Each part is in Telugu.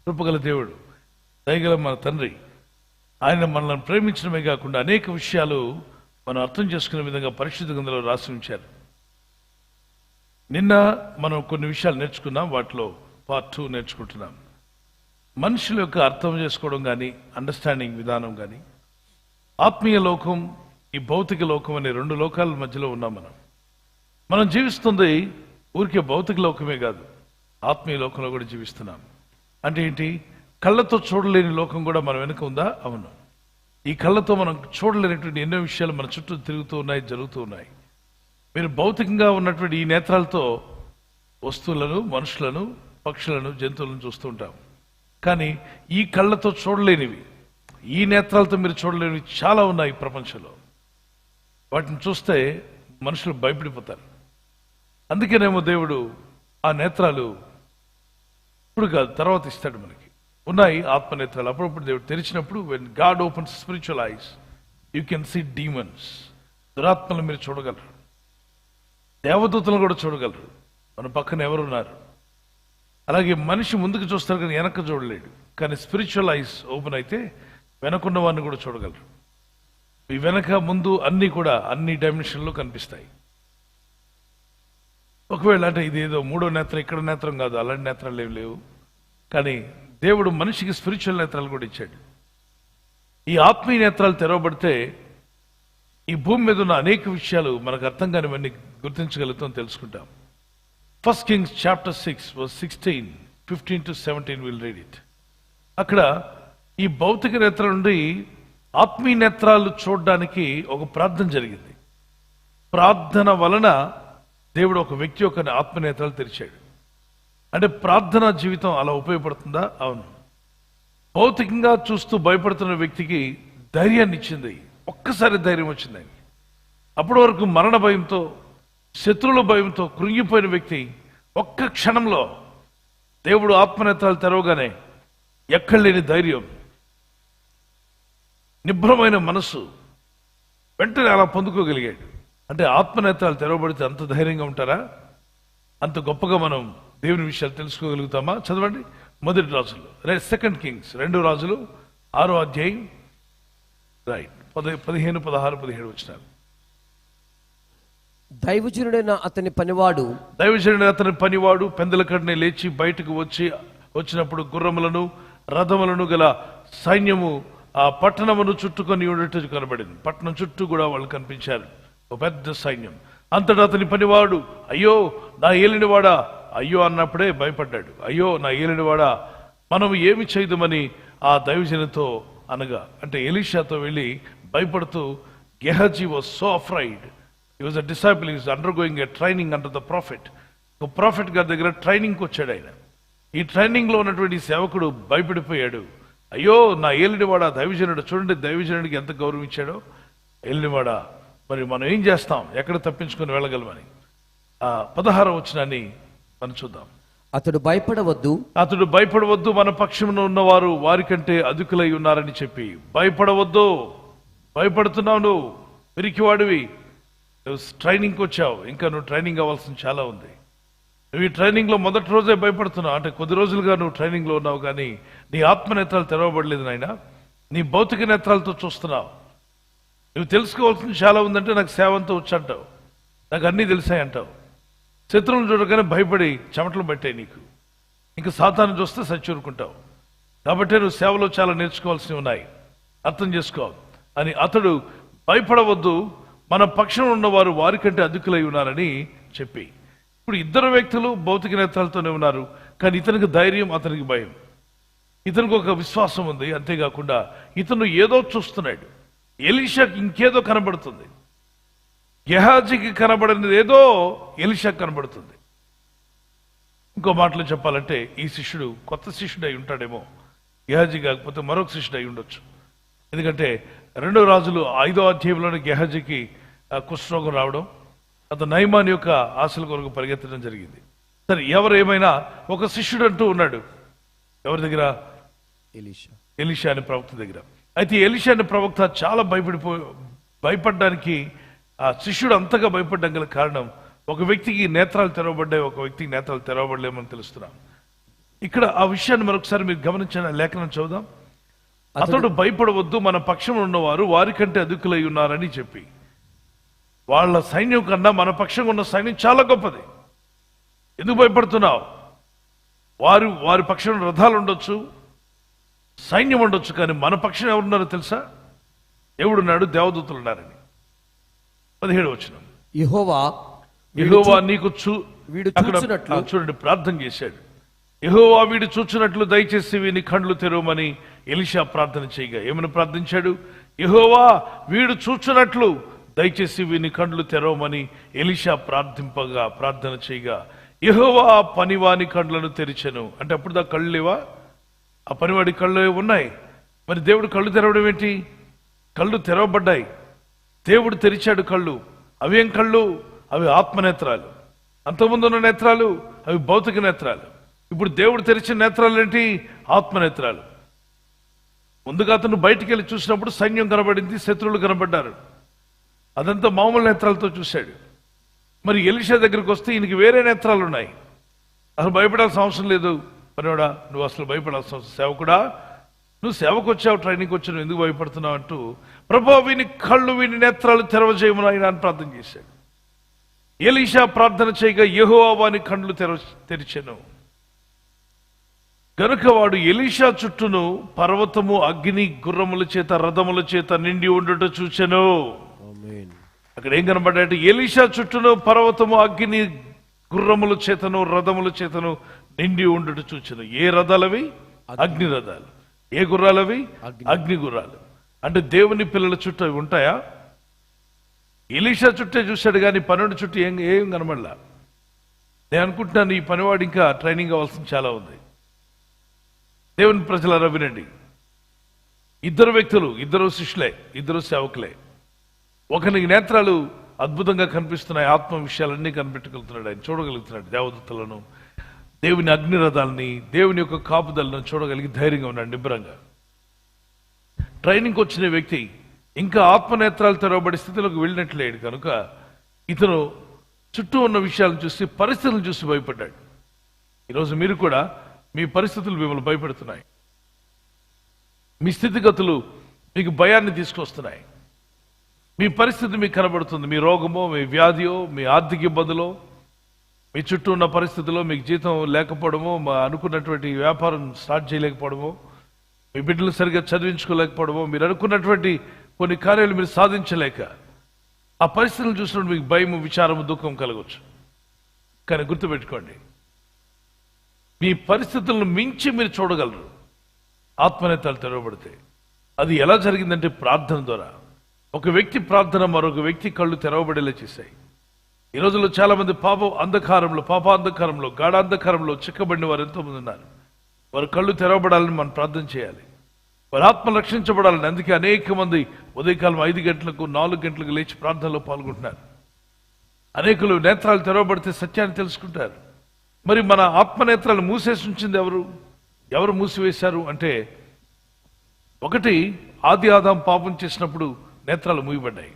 కృపగల దేవుడు, దయగల మన తండ్రి, ఆయన మనల్ని ప్రేమించడమే కాకుండా అనేక విషయాలు మనం అర్థం చేసుకునే విధంగా పరిశుద్ధ గ్రంథంలో రాసి ఉంచారు. నిన్న మనం కొన్ని విషయాలు నేర్చుకున్నాం, వాటిలో పార్ట్ 2 నేర్చుకుంటున్నాం. మనుషుల యొక్క అర్థం చేసుకోవడం కానీ, అండర్స్టాండింగ్ విధానం కానీ, ఆత్మీయ లోకం, ఈ భౌతిక లోకం అనే రెండు లోకాల మధ్యలో ఉన్నాం. మనం జీవిస్తుంది ఊరికే భౌతిక లోకమే కాదు, ఆత్మీయ లోకంలో కూడా జీవిస్తున్నాం. అంటే ఏంటి? కళ్ళతో చూడలేని లోకం కూడా మన వెనుక ఉందా? అవును. ఈ కళ్ళతో మనం చూడలేనటువంటి ఎన్నో విషయాలు మన చుట్టూ తిరుగుతూ ఉన్నాయి, జరుగుతూ ఉన్నాయి. మీరు భౌతికంగా ఉన్నటువంటి ఈ నేత్రాలతో వస్తువులను, మనుషులను, పక్షులను, జంతువులను చూస్తూ ఉంటాం. కానీ ఈ కళ్ళతో చూడలేనివి, ఈ నేత్రాలతో మీరు చూడలేనివి చాలా ఉన్నాయి ప్రపంచంలో. వాటిని చూస్తే మనుషులు భయపడిపోతారు. అందుకేనేమో దేవుడు ఆ నేత్రాలు ఇప్పుడు కాదు, తర్వాత ఇస్తాడు. మనకి ఉన్నాయి ఆత్మనేత్రాలు. అప్పుడప్పుడు దేవుడు తెరిచినప్పుడు, when God opens spiritual eyes, you can see demons. దురాత్మలు మీరు చూడగలరు, దేవదూతలను కూడా చూడగలరు. మన పక్కన ఎవరున్నారు? అలాగే మనిషి ముందుకు చూస్తారు కానీ వెనక చూడలేడు. కానీ స్పిరిచువల్ ఐస్ ఓపెన్ అయితే వెనకున్న వాడిని కూడా చూడగలరు. ఈ వెనక ముందు అన్నీ కూడా అన్ని డైమెన్షన్లో కనిపిస్తాయి. ఒకవేళ అంటే ఇది ఏదో మూడో నేత్రం, ఇక్కడ నేత్రం కాదు, అలాంటి నేత్రాలు ఏమి లేవు. కానీ దేవుడు మనిషికి స్పిరిచువల్ నేత్రాలు కూడా ఇచ్చాడు. ఈ ఆత్మీయ నేత్రాలు తెరవబడితే ఈ భూమి మీద ఉన్న అనేక విషయాలు మనకు అర్థం కానివన్నీ గుర్తించగలుగుతాం, తెలుసుకుంటాం. 1 Kings chapter 6 verse 16, 15 to 17 we'll read it. అక్కడ ఈ భౌతిక నేత్రం నుండి ఆత్మీయ నేత్రాలు చూడడానికి ఒక ప్రార్థన జరిగింది. ప్రార్థన వలన దేవుడు ఒక వ్యక్తి యొక్క ఆత్మనేత్రాలు తెరిచాడు. అంటే ప్రార్థనా జీవితం అలా ఉపయోగపడుతుందా? అవును. భౌతికంగా చూస్తూ భయపడుతున్న వ్యక్తికి ధైర్యాన్ని ఇచ్చింది. ఒక్కసారి ధైర్యం వచ్చింది. అప్పటి వరకు మరణ భయంతో, శత్రువుల భయంతో కృంగిపోయిన వ్యక్తి ఒక్క క్షణంలో దేవుడు ఆత్మనేత్రాలు తెరవగానే ఎక్కడ లేని ధైర్యం, నిబ్రమైన మనసు వెంటనే అలా పొందుకోగలిగాడు. అంటే ఆత్మనేత్రాలు తెరవబడితే అంత ధైర్యంగా ఉంటారా? అంత గొప్పగా మనం దేవుని విషయాలు తెలుసుకోగలుగుతామా? చదవండి 1 రాజులు, 2 Kings 2 రాజులు 6వ అధ్యాయం, రైట్, 15, 16, 17 వచ్చినారు. దైవజనుడైన అతని పనివాడు పెందల కడనే లేచి బయటకు వచ్చినప్పుడు గుర్రములను, రథములను గల సైన్యము ఆ పట్టణమును చుట్టుకొని ఉండేట్టు కనబడింది. పట్టణం చుట్టూ కూడా వాళ్ళు కనిపించారు, ఒక పెద్ద సైన్యం. అంతటా అతని పనివాడు, అయ్యో నా ఏలినవాడా, అయ్యో అన్నప్పుడే భయపడ్డాడు. అయ్యో నా ఏలినవాడా, మనం ఏమి చేయదుమని ఆ దైవజనుతో అనగా, అంటే ఎలీషాతో వెళ్ళి భయపడుతూ, Gehazi was so afraid. He was a disciple, he was undergoing a training under the profit. ఒక ప్రాఫిట్ గారి దగ్గర ట్రైనింగ్కి వచ్చాడు ఆయన. ఈ ట్రైనింగ్ లో ఉన్నటువంటి సేవకుడు భయపడిపోయాడు. అయ్యో నా ఏలినవాడా, దైవజనుడు, చూడండి దైవజనుడికి ఎంత గౌరవం ఇచ్చాడో. ఏలినవాడా, మరి మనం ఏం చేస్తాం, ఎక్కడ తప్పించుకొని వెళ్ళగలమని. 16వ వచనాన్ని మనం చూద్దాం. అతడు భయపడవద్దు, మన పక్షమున ఉన్నవారు వారికంటే అధికులై ఉన్నారని చెప్పి. భయపడవద్దు, భయపడుతున్నావు నువ్వు, పిరికివాడివి, నువ్వు ట్రైనింగ్కి వచ్చావు, ఇంకా నువ్వు ట్రైనింగ్ అవ్వాల్సింది చాలా ఉంది. నువ్వు ఈ ట్రైనింగ్లో మొదటి రోజే భయపడుతున్నావు, అంటే కొద్ది రోజులుగా నువ్వు ట్రైనింగ్లో ఉన్నావు, కానీ నీ ఆత్మనేత్రాలు తెరవబడలేదు నాయన. నీ భౌతిక నేత్రాలతో చూస్తున్నావు. నువ్వు తెలుసుకోవాల్సింది చాలా ఉందంటే, నాకు సేవ అంతా వచ్చంటావు, నాకు అన్నీ తెలిసాయి అంటావు. శత్రువులను చూడగానే భయపడి చెమటలు పట్టాయి నీకు. ఇంకా సాతాను చూస్తే సచ్చూరుకుంటావు. కాబట్టి నువ్వు సేవలో చాలా నేర్చుకోవాల్సినవి ఉన్నాయి, అర్థం చేసుకో అని. అతడు భయపడవద్దు, మన పక్షం ఉన్నవారు వారికంటే అధికులై ఉన్నారని చెప్పి. ఇప్పుడు ఇద్దరు వ్యక్తులు భౌతిక నేత్రాలతోనే ఉన్నారు, కానీ ఇతనికి ధైర్యం, అతనికి భయం. ఇతనికి ఒక విశ్వాసం ఉంది. అంతేకాకుండా ఇతను ఏదో చూస్తున్నాడు. ఎలీషాకి ఇంకేదో కనబడుతుంది. గెహాజీకి కనబడినది ఏదో ఎలీషాకి కనబడుతుంది. ఇంకో మాటలో చెప్పాలంటే ఈ శిష్యుడు కొత్త శిష్యుడు అయి ఉంటాడేమో. గెహాజీ కాకపోతే మరొక శిష్యుడు అయి ఉండొచ్చు. ఎందుకంటే 2 రాజులు 5వ అధ్యాయంలోని గెహాజీకి కుష్ఠరోగం రావడం, అతను నయమాన్ యొక్క ఆశల కొరకు పరిగెత్తడం జరిగింది. సరే, ఎవరు ఏమైనా ఒక శిష్యుడు అంటూ ఉన్నాడు. ఎవరి దగ్గర? ఎలీషా అనే ప్రవక్త దగ్గర. అయితే ఎలీషా అనే ప్రవక్త చాలా భయపడడానికి, ఆ శిష్యుడు అంతగా భయపడడం గల కారణం, ఒక వ్యక్తికి నేత్రాలు తెరవబడ్డాయి, ఒక వ్యక్తికి నేత్రాలు తెరవబడలేమని తెలుస్తున్నాం. ఇక్కడ ఆ విషయాన్ని మరొకసారి మీరు గమనించిన లేఖనం చదువుదాం. అతడు భయపడవద్దు, మన పక్షం ఉన్నవారు వారికంటే అధికులై ఉన్నారని చెప్పి. వాళ్ళ సైన్యం కన్నా మన పక్షంగా ఉన్న సైన్యం చాలా గొప్పది. ఎందుకు భయపడుతున్నావు? వారి పక్షంలో రథాలు ఉండొచ్చు, సైన్యం ఉండొచ్చు, కానీ మన పక్షం ఎవరున్నారో తెలుసా? దేవుడున్నాడు, దేవదూతలు ఉన్నారని. 17వ వచనం. యెహోవా నీకు వీడు అక్కడ చూచునట్లు చూడండి, ప్రార్థన చేశాడు. యెహోవా వీడు చూచున్నట్లు దయచేసి వీని కండ్లు తెరవమని ఎలీషా ప్రార్థన చేయగా ఏమని ప్రార్థించాడు? యెహోవా వీడు చూచున్నట్లు దయచేసి వీని కండ్లు తెరవమని ఎలీషా ప్రార్థన చేయగా యెహోవా ఆ పనివాని కండ్లను తెరిచెను. అంటే అప్పుడు దా కళ్ళు లేవా? ఆ పనివాడి కళ్ళు ఉన్నాయి. మరి దేవుడు కళ్ళు తెరవడం ఏంటి? కళ్ళు తెరవబడ్డాయి, దేవుడు తెరిచాడు కళ్ళు. అవేం కళ్ళు? అవి ఆత్మనేత్రాలు. అంతకుముందు ఉన్న నేత్రాలు అవి భౌతిక నేత్రాలు. ఇప్పుడు దేవుడు తెరిచిన నేత్రాలు ఏంటి? ఆత్మనేత్రాలు. ముందుగా అతను బయటికి వెళ్ళి చూసినప్పుడు సైన్యం కనబడింది, శత్రువులు కనబడ్డారు. అదంతా మామూలు నేత్రాలతో చూశాడు. మరి ఎలీషా దగ్గరికి వస్తే ఈయనకి వేరే నేత్రాలు ఉన్నాయి. అసలు భయపడాల్సిన అవసరం లేదు. పనివాడా, నువ్వు అసలు భయపడాల్సిన అవసరం, సేవకుడా నువ్వు సేవకు వచ్చావు, ట్రైనింగ్ వచ్చావు, నువ్వు ఎందుకు భయపడుతున్నావు అంటూ ప్రభువా వీని కళ్ళు వీని నేత్రాలు తెరవజేయమని ఆయన అని ప్రార్థన చేశాడు. ఎలీషా ప్రార్థన చేయగా యెహోవా వాని కండ్లు తెరిచెను. గనుక వాడు ఎలీషా చుట్టూను పర్వతము అగ్ని గుర్రముల చేత రథముల చేత నిండి ఉండుట చూచెను. అక్కడ ఏం కనబడ్డాయంటే ఎలీషా చుట్టూను పర్వతము అగ్ని గుర్రముల చేతను రథముల చేతను నిండి ఉండుట చూచెను. ఏ రథాలవి? అగ్ని రథాలు. ఏ గుర్రాలవి? అగ్ని గుర్రాలు. అంటే దేవుని పిల్లల చుట్టూ అవి ఉంటాయా? ఎలీషా చుట్టే చూశాడు కానీ పనుడి చుట్టూ ఏం కనబడలా. నేను అనుకుంటున్నాను ఈ పనివాడు ఇంకా ట్రైనింగ్ అవ్వాల్సింది చాలా ఉంది. దేవుని ప్రజలారా వినండి, ఇద్దరు వ్యక్తులు, ఇద్దరు శిష్యులే, ఇద్దరు సేవకులే. ఒకరికి నేత్రాలు అద్భుతంగా కనిపిస్తున్నాయి, ఆత్మ విషయాలన్నీ కనిపెట్టగలుగుతున్నాడు, ఆయన చూడగలుగుతున్నాడు. దేవదూతలను, దేవుని అగ్నిరథాలని, దేవుని యొక్క కాపుదలను చూడగలిగి ధైర్యంగా ఉన్నాడు, నిబ్బరంగా. ట్రైనింగ్కి వచ్చిన వ్యక్తి ఇంకా ఆత్మనేత్రాలు తెరవబడి స్థితిలోకి వెళ్ళినట్లేడు కనుక ఇతను చుట్టూ ఉన్న విషయాలను చూసి, పరిస్థితులను చూసి భయపడ్డాడు. ఈరోజు మీరు కూడా మీ పరిస్థితులు మిమ్మల్ని భయపెడుతున్నాయి, మీ స్థితిగతులు మీకు భయాన్ని తీసుకొస్తున్నాయి. మీ పరిస్థితి మీకు కనబడుతుంది, మీ రోగమో, మీ వ్యాధియో, మీ ఆర్థిక ఇబ్బందులో, మీ చుట్టూ ఉన్న పరిస్థితుల్లో మీకు జీతం లేకపోవడమో, అనుకున్నటువంటి వ్యాపారం స్టార్ట్ చేయలేకపోవడమో, మీ బిడ్డలు సరిగ్గా చదివించుకోలేకపోవడమో, మీరు అనుకున్నటువంటి కొన్ని కార్యాలు మీరు సాధించలేక ఆ పరిస్థితులను చూసినప్పుడు మీకు భయము, విచారము, దుఃఖం కలగవచ్చు. కానీ గుర్తుపెట్టుకోండి, మీ పరిస్థితులను మించి మీరు చూడగలరు ఆత్మనేత్రాలు తెరవబడితే. అది ఎలా జరిగిందంటే ప్రార్థన ద్వారా. ఒక వ్యక్తి ప్రార్థన మరొక వ్యక్తి కళ్ళు తెరవబడేలా చేశాయి. ఈ రోజుల్లో చాలా మంది పాపాంధకారంలో, గాఢాంధకారంలో చిక్కబడిన వారు ఎంతోమంది ఉన్నారు. వారి కళ్ళు తెరవబడాలని మనం ప్రార్థన చేయాలి. వారి ఆత్మ రక్షించబడాలని. అందుకే అనేక మంది ఉదయకాలం 5 గంటలకు 4 గంటలకు లేచి ప్రార్థనలో పాల్గొంటున్నారు. అనేకులు నేత్రాలు తెరవబడితే సత్యాన్ని తెలుసుకుంటారు. మరి మన ఆత్మనేత్రాలు మూసేసి ఉంచింది ఎవరు మూసివేశారు అంటే, ఒకటి ఆది ఆదాం పాపం చేసినప్పుడు నేత్రాలు మూయబడ్డాయి.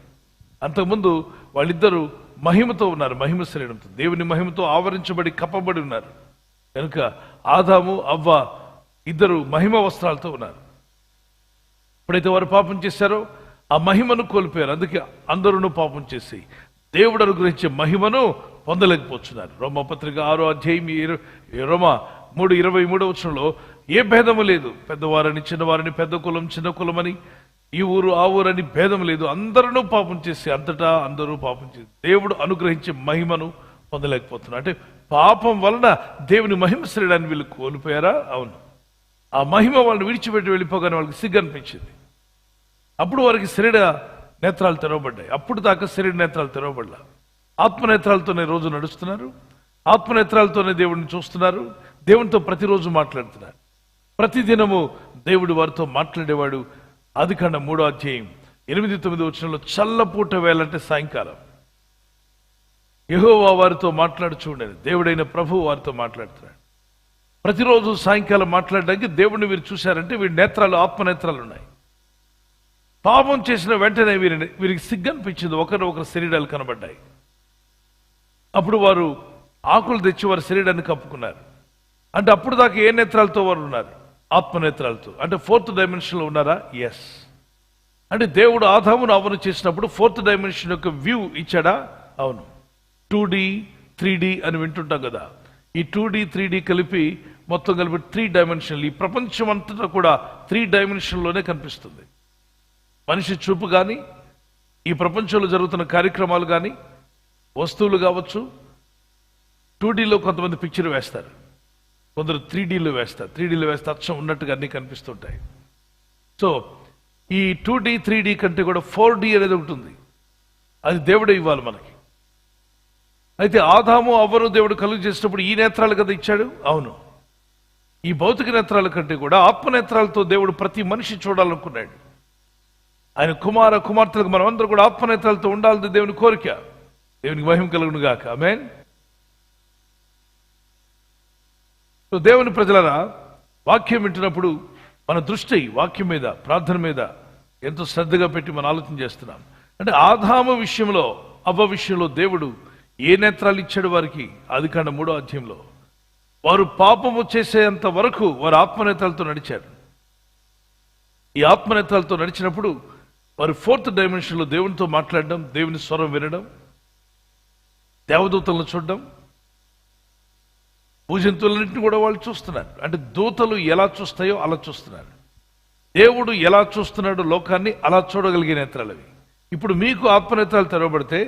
అంతకుముందు వాళ్ళిద్దరూ మహిమతో ఉన్నారు, మహిమ శరీరంతో, దేవుని మహిమతో ఆవరించబడి కప్పబడి ఉన్నారు. కనుక ఆదాము అవ్వ ఇద్దరు మహిమ వస్త్రాలతో ఉన్నారు. ఎప్పుడైతే వారు పాపం చేశారో ఆ మహిమను కోల్పోయారు. అందుకే అందరూ పాపం చేసి దేవుడు అనుగ్రహించే మహిమను పొందలేకపోతున్నారు. రోమపత్రిక 6వ అధ్యాయం రోమ 3:23 ఏ భేదము లేదు, పెద్దవారని చిన్నవారని, పెద్ద కులం చిన్న కులమని, ఈ ఊరు ఆ ఊరని భేదం లేదు, అందరూ పాపం చేసి అంతటా అందరూ పాపం చేసి దేవుడు అనుగ్రహించే మహిమను పొందలేకపోతున్నారు. అంటే పాపం వలన దేవుని మహిమ శరీరాన్ని వీళ్ళు కోల్పోయారా? అవును. ఆ మహిమ వాళ్ళని విడిచిపెట్టి వెళ్ళిపోగానే వాళ్ళకి సిగ్గు అనిపించింది. అప్పుడు వారికి శరీర నేత్రాలు తెరవబడ్డాయి. అప్పుడు దాకా శరీర నేత్రాలు తెరవబడ్డా. ఆత్మనేత్రాలతోనే రోజు నడుస్తున్నారు, ఆత్మనేత్రాలతోనే దేవుడిని చూస్తున్నారు, దేవునితో ప్రతిరోజు మాట్లాడుతున్నారు. ప్రతిదినము దేవుడు వారితో మాట్లాడేవాడు. ఆదికాండం 3వ అధ్యాయం 8-9 చల్లపూట వేళంటే సాయంకాలం యెహోవా వారితో మాట్లాడుచుండేది. దేవుడైన ప్రభువు వారితో మాట్లాడుతున్నాడు. ప్రతిరోజు సాయంకాలం మాట్లాడడానికి దేవుడిని వీరు చూశారంటే వీరి నేత్రాలు ఆత్మనేత్రాలు ఉన్నాయి. పాపం చేసిన వెంటనే వీరికి సిగ్గు అనిపించింది. ఒకరు శరీరాలు కనబడ్డాయి. అప్పుడు వారు ఆకులు తెచ్చి వారి శరీరాన్ని కప్పుకున్నారు. అంటే అప్పుడు దాకా ఏ నేత్రాలతో వారు ఉన్నారు? ఆత్మనేత్రాలతో. అంటే 4th డైమెన్షన్లో ఉన్నారా? ఎస్. అంటే దేవుడు ఆదామును అవ్వను చేసినప్పుడు 4th డైమెన్షన్ యొక్క వ్యూ ఇచ్చాడా? అవును. 2D 3D అని వింటుంటాం కదా. ఈ 2D 3D కలిపి మొత్తం కలిపి 3 డైమెన్షన్లు. ఈ ప్రపంచం అంతటా కూడా 3 డైమెన్షన్లోనే కనిపిస్తుంది. మనిషి చూపు కానీ, ఈ ప్రపంచంలో జరుగుతున్న కార్యక్రమాలు కానీ, వస్తువులు కావచ్చు. 2Dలో కొంతమంది పిక్చర్ వేస్తారు, కొందరు 3Dలో వేస్తారు. 3Dలో వేస్తే అచ్చం ఉన్నట్టుగా అన్నీ కనిపిస్తుంటాయి. సో ఈ 2D 3D కంటే కూడా 4D అనేది ఉంటుంది. అది దేవుడే ఇవ్వాలి మనకి. అయితే ఆదాము అవ్వను దేవుడు కలుగు చేసినప్పుడు ఈ నేత్రాలు కదా ఇచ్చాడు. అవును. ఈ భౌతిక నేత్రాల కంటే కూడా ఆత్మనేత్రాలతో దేవుడు ప్రతి మనిషి చూడాలనుకున్నాడు. ఆయన కుమార్తెలకు మనమందరూ కూడా ఆత్మనేత్రాలతో ఉండాలని దేవుని కోరిక. దేవునికి మహిమ కలుగును గాక. ఆమేన్. దేవుని ప్రజలరా, వాక్యం వింటున్నప్పుడు మన దృష్టి వాక్యం మీద, ప్రార్థన మీద ఎంతో శ్రద్ధగా పెట్టి మనం ఆలోచన చేస్తున్నాం. అంటే ఆదాము విషయంలో, అవ్వ విషయంలో దేవుడు ఏ నేత్రాలు ఇచ్చాడు వారికి? ఆదికాండం 3వ అధ్యాయంలో వారు పాపము చేసేంత వరకు వారు ఆత్మనేత్రాలతో నడిచారు. ఈ ఆత్మనేత్రాలతో నడిచినప్పుడు వారు 4th డైమెన్షన్లో దేవునితో మాట్లాడడం, దేవుని స్వరం వినడం, దేవదూతలను చూడడం, భూజంతువులన్నింటినీ కూడా వాళ్ళు చూస్తున్నారు. అంటే దూతలు ఎలా చూస్తాయో అలా చూస్తున్నారు. దేవుడు ఎలా చూస్తున్నాడో లోకాన్ని అలా చూడగలిగే నేత్రాలు అవి. ఇప్పుడు మీకు ఆత్మనేత్రాలు తెరవబడితే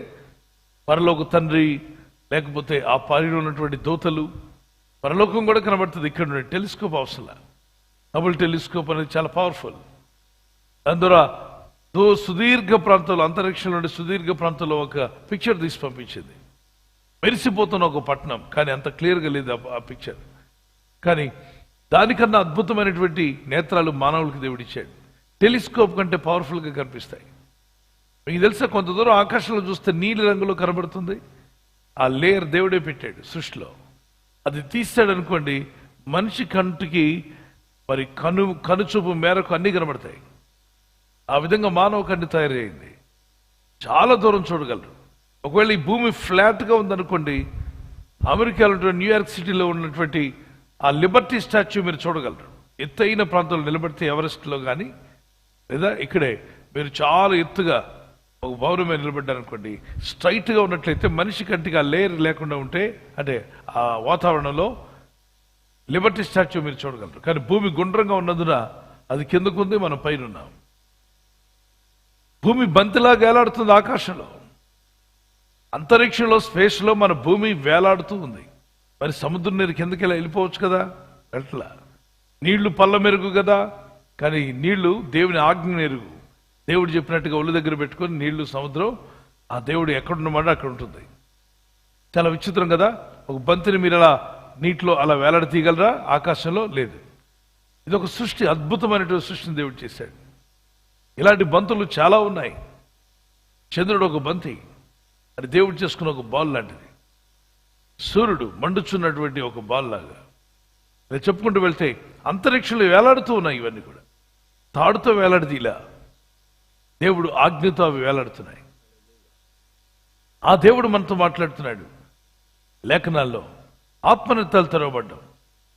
పరలోక తండ్రి, లేకపోతే ఆ పారిలో ఉన్నటువంటి దూతలు, పరలోకం కూడా కనబడుతుంది. ఇక్కడ నుండి టెలిస్కోప్ అవసరం. హబుల్ టెలిస్కోప్ అనేది చాలా పవర్ఫుల్. దాని ద్వారా సుదీర్ఘ ప్రాంతంలో, అంతరిక్షంలో నుండి సుదీర్ఘ ప్రాంతంలో ఒక పిక్చర్ తీసి పంపించింది. మెరిసిపోతున్న ఒక పట్టణం, కానీ అంత క్లియర్గా లేదు ఆ పిక్చర్. కానీ దానికన్నా అద్భుతమైనటువంటి నేత్రాలు మానవులకి దేవుడిచ్చాడు. టెలిస్కోప్ కంటే పవర్ఫుల్గా కనిపిస్తాయి. మీకు తెలుసా, కొంత దూరం ఆకాశంలో చూస్తే నీలి రంగులో కనబడుతుంది. ఆ లేయర్ దేవుడే పెట్టాడు సృష్టిలో. అది తీస్తాడు అనుకోండి, మనిషి కంటికి మరి కనుచూపు మేరకు అన్నీ కనబడతాయి. ఆ విధంగా మానవ కంటి తయారైంది. చాలా దూరం చూడగలరు. ఒకవేళ ఈ భూమి ఫ్లాట్గా ఉందనుకోండి, అమెరికాలో న్యూయార్క్ సిటీలో ఉన్నటువంటి ఆ లిబర్టీ స్టాచ్యూ మీరు చూడగలరు. ఎత్తైన ప్రాంతంలో నిలబడితే ఎవరెస్ట్లో కానీ, లేదా ఇక్కడే మీరు చాలా ఎత్తుగా ఒక భవనం మీద నిలబడ్డారనుకోండి, స్ట్రైట్గా ఉన్నట్లయితే మనిషి కంటికి ఆ లేయర్ లేకుండా ఉంటే, అంటే ఆ వాతావరణంలో లిబర్టీ స్టాచ్యూ మీరు చూడగలరు. కానీ భూమి గుండ్రంగా ఉన్నందున అది కిందకుంది, మనం పైన ఉన్నాం. భూమి బంతిలా వేలాడుతుంది ఆకాశంలో. అంతరిక్షంలో, స్పేస్లో మన భూమి వేలాడుతూ ఉంది. మరి సముద్రం నీరు కిందకి ఇలా వెళ్ళిపోవచ్చు కదా, వెళ్ళట్లా. నీళ్లు పళ్ళ మెరుగు కదా, కానీ నీళ్లు దేవుని ఆజ్ఞ మెరుగు. దేవుడు చెప్పినట్టుగా ఒళ్ళు దగ్గర పెట్టుకొని నీళ్లు, సముద్రం, ఆ దేవుడు ఎక్కడున్నమాట అక్కడ ఉంటుంది. చాలా విచిత్రం కదా. ఒక బంతిని మీరు అలా నీటిలో అలా వేలాడ తీయగలరా? ఆకాశంలో లేదు. ఇది ఒక సృష్టి, అద్భుతమైనటువంటి సృష్టిని దేవుడు చేశాడు. ఇలాంటి బంతులు చాలా ఉన్నాయి. చంద్రుడు ఒక బంతి, అది దేవుడు చేసుకున్న ఒక బాల్ లాంటిది. సూర్యుడు మండుచున్నటువంటి ఒక బాల్ లాగా. ఇలా చెప్పుకుంటూ వెళ్తే అంతరిక్షంలో వేలాడుతూ ఉన్నాయి. ఇవన్నీ కూడా తాడుతో వేలాడితే ఇలా, దేవుడు ఆజ్ఞతో అవి వేలాడుతున్నాయి. ఆ దేవుడు మనతో మాట్లాడుతున్నాడు లేఖనాల్లో. ఆత్మనేత్రాలు తెరవబడ్డం.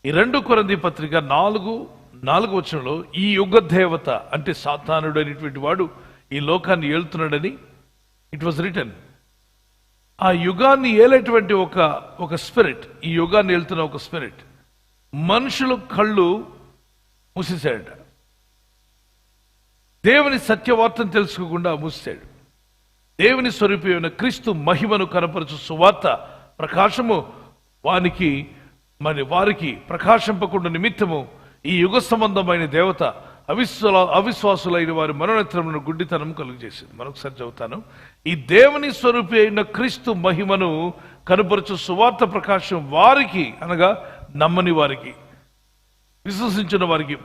ఈ 2 కొరింథీ పత్రిక 4 వచనంలో ఈ యుగ దేవత అంటే సాతానుడు అనేటువంటి వాడు ఈ లోకాన్ని ఏలుతున్నాడని ఇట్ వాజ్ రిటన్. ఆ యుగాన్ని ఏలేటువంటి ఒక స్పిరిట్, ఈ యుగాన్ని ఏలుతున్న ఒక స్పిరిట్ మనుషుల కళ్ళు మూసేశాడట. దేవుని సత్యవార్తను తెలుసుకోకుండా మూసాడు. దేవుని స్వరూపమైన క్రీస్తు మహిమను కనపరచు సువార్త ప్రకాశము వారికి ప్రకాశింపకుండా నిమిత్తము ఈ యుగ సంబంధమైన దేవత అవిశ్వాసులైన వారి మనోనేత్రములను గుడ్డితనం కలుగజేసింది. మరొకసారి చదువుతాను. ఈ దేవుని స్వరూపి అయిన క్రీస్తు మహిమను కనపరచు సువార్త ప్రకాశం వారికి, అనగా నమ్మని వారికి, విశ్వసించిన వారికి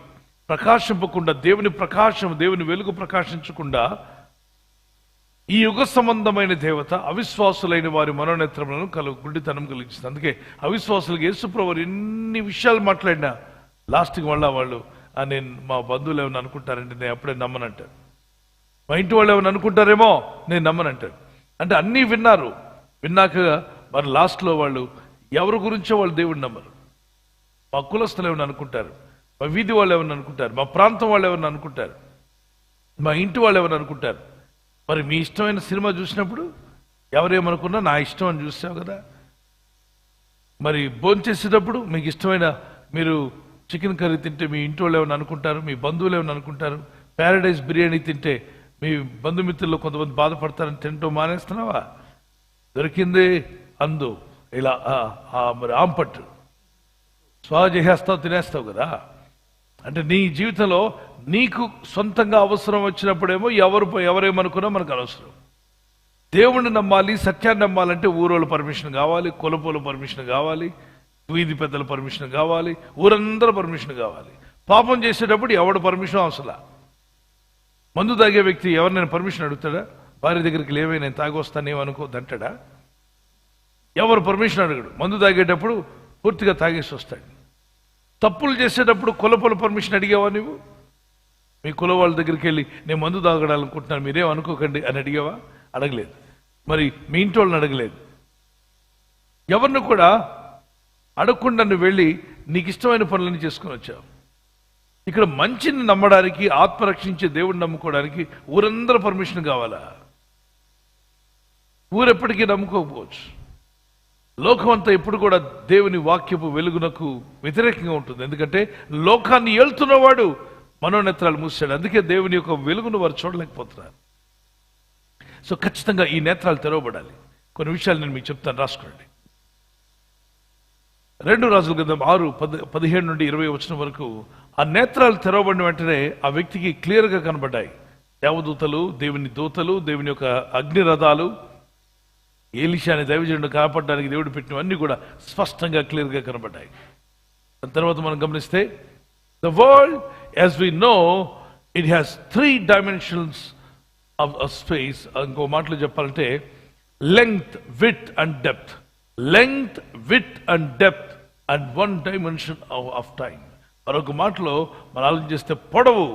ప్రకాశింపకుండా, దేవుని ప్రకాశం, దేవుని వెలుగు ప్రకాశించకుండా ఈ యుగ సంబంధమైన దేవత అవిశ్వాసులైన వారి మనోనేత్రములను గుడ్డితనం కలిగించింది. అందుకే అవిశ్వాసులకు యేసుప్రభువు ఎన్ని విషయాలు మాట్లాడినా లాస్ట్కి మళ్ళా వాళ్ళు నేను మా బంధువులు ఏమైనా అనుకుంటారంటే నేను అప్పుడే నమ్మనంటారు. మా ఇంటి వాళ్ళు ఏమైనా అనుకుంటారేమో నేను నమ్మనంటారు. అంటే అన్నీ విన్నాక మరి లాస్ట్లో వాళ్ళు ఎవరి గురించో వాళ్ళు దేవుడిని నమ్మరు. మా కులస్తులు ఏమని అనుకుంటారు, మా వీధి వాళ్ళు ఏమని అనుకుంటారు, మా ప్రాంతం వాళ్ళు ఏమని అనుకుంటారు, మా ఇంటి వాళ్ళు ఏమని అనుకుంటారు. మరి మీ ఇష్టమైన సినిమా చూసినప్పుడు ఎవరేమనుకున్నా నా ఇష్టం అని చూసావు కదా. మరి భోంచేసేటప్పుడు మీకు ఇష్టమైన మీరు చికెన్ కర్రీ తింటే మీ ఇంటి వాళ్ళు ఏమని అనుకుంటారు, మీ బంధువులు ఏమని అనుకుంటారు. ప్యారడైజ్ బిర్యానీ తింటే మీ బంధుమిత్రులు కొంతమంది బాధపడతారని తింటూ మానేస్తున్నావా? దొరికింది అందు ఇలా మరి ఆంపట్టు స్వా చేసేస్తావు, తినేస్తావు కదా. అంటే నీ జీవితంలో నీకు సొంతంగా అవసరం వచ్చినప్పుడేమో ఎవరేమనుకున్నా మనకు అనవసరం. దేవుణ్ణి నమ్మాలి, సత్యాన్ని నమ్మాలంటే ఊరోళ్ళ పర్మిషన్ కావాలి, కులపోల పర్మిషన్ కావాలి, వీధి పెద్దల పర్మిషన్ కావాలి, ఊరందరూ పర్మిషన్ కావాలి. పాపం చేసేటప్పుడు ఎవడు పర్మిషన్ అవసరం. మందు తాగే వ్యక్తి ఎవరినైనా పర్మిషన్ అడుగుతాడా? భార్య దగ్గరికి లేవే నేను తాగొస్తానేమనుకోద్దంటాడా? ఎవరు పర్మిషన్ అడగడు. మందు తాగేటప్పుడు పూర్తిగా తాగేసి వస్తాడు. తప్పులు చేసేటప్పుడు కులపోల పర్మిషన్ అడిగావా నువ్వు? మీ కుల వాళ్ళ దగ్గరికి వెళ్ళి నేను మందు తాగడాలనుకుంటున్నాను మీరేం అనుకోకండి అని అడిగావా? అడగలేదు. మరి మీ ఇంటి వాళ్ళని అడగలేదు. ఎవరిని కూడా అడగకుండా నువ్వు వెళ్ళి నీకు ఇష్టమైన పనులన్నీ చేసుకుని వచ్చావు. ఇక్కడ మంచిని నమ్మడానికి, ఆత్మరక్షించే దేవుడిని నమ్ముకోవడానికి ఊరందరూ పర్మిషన్ కావాలా? ఊరెప్పటికీ నమ్ముకోకపోవచ్చు. లోకం అంతా ఎప్పుడు కూడా దేవుని వాక్యపు వెలుగునకు వ్యతిరేకంగా ఉంటుంది. ఎందుకంటే లోకాన్ని ఏళ్తున్నవాడు మనోనేత్రాలు మూసాడు. అందుకే దేవుని యొక్క వెలుగును వారు చూడలేకపోతున్నారు. సో ఖచ్చితంగా ఈ నేత్రాలు తెరవబడాలి. కొన్ని విషయాలు నేను మీకు చెప్తాను, రాసుకోండి. 2 రాజుల గ్రంథం 6:17 నుండి 20 వచనం వరకు ఆ నేత్రాలు తెరవబడిన వెంటనే ఆ వ్యక్తికి క్లియర్గా కనబడ్డాయి. దేవదూతలు, దేవుని దూతలు, దేవుని యొక్క అగ్ని రథాలు, ఏలీషా అనే దైవజనుడు కాపాడడానికి దేవుడు పెట్టినవన్నీ కూడా స్పష్టంగా క్లియర్గా కనబడ్డాయి. దాని తర్వాత మనం గమనిస్తే the world as we know it has 3 dimensions of space. ఇంకో మాటలు చెప్పాలంటే length, width and depth. Length, width and depth and 1 dimension of time. మరొక మాటలో మనం ఆలోచిస్తే పొడవు,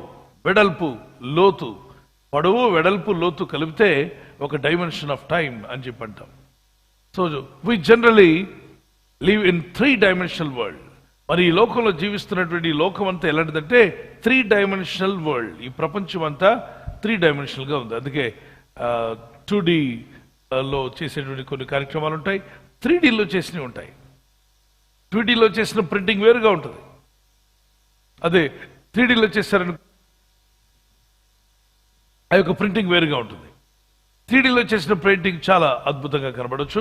వెడల్పు, లోతు. పొడవు, వెడల్పు, లోతు కలిపితే ఒక డైమెన్షన్ ఆఫ్ టైం అని చెప్పి అంటాం. So we generally live in 3 dimensional world. మరి ఈ లోకంలో జీవిస్తున్నటువంటి ఈ లోకం అంతా ఎలాంటిదంటే 3 dimensional వరల్డ్. ఈ ప్రపంచం అంతా 3 dimensional గా ఉంది. అందుకే 2D లో చేసేటువంటి కొన్ని కార్యక్రమాలు ఉంటాయి, 3Dలో చేసినవి ఉంటాయి. 2Dలో చేసిన ప్రింటింగ్ వేరుగా ఉంటుంది. అదే 3Dలో చేశారని ఆ యొక్క ప్రింటింగ్ వేరుగా ఉంటుంది. 3Dలో చేసిన ప్రింటింగ్ చాలా అద్భుతంగా కనబడవచ్చు.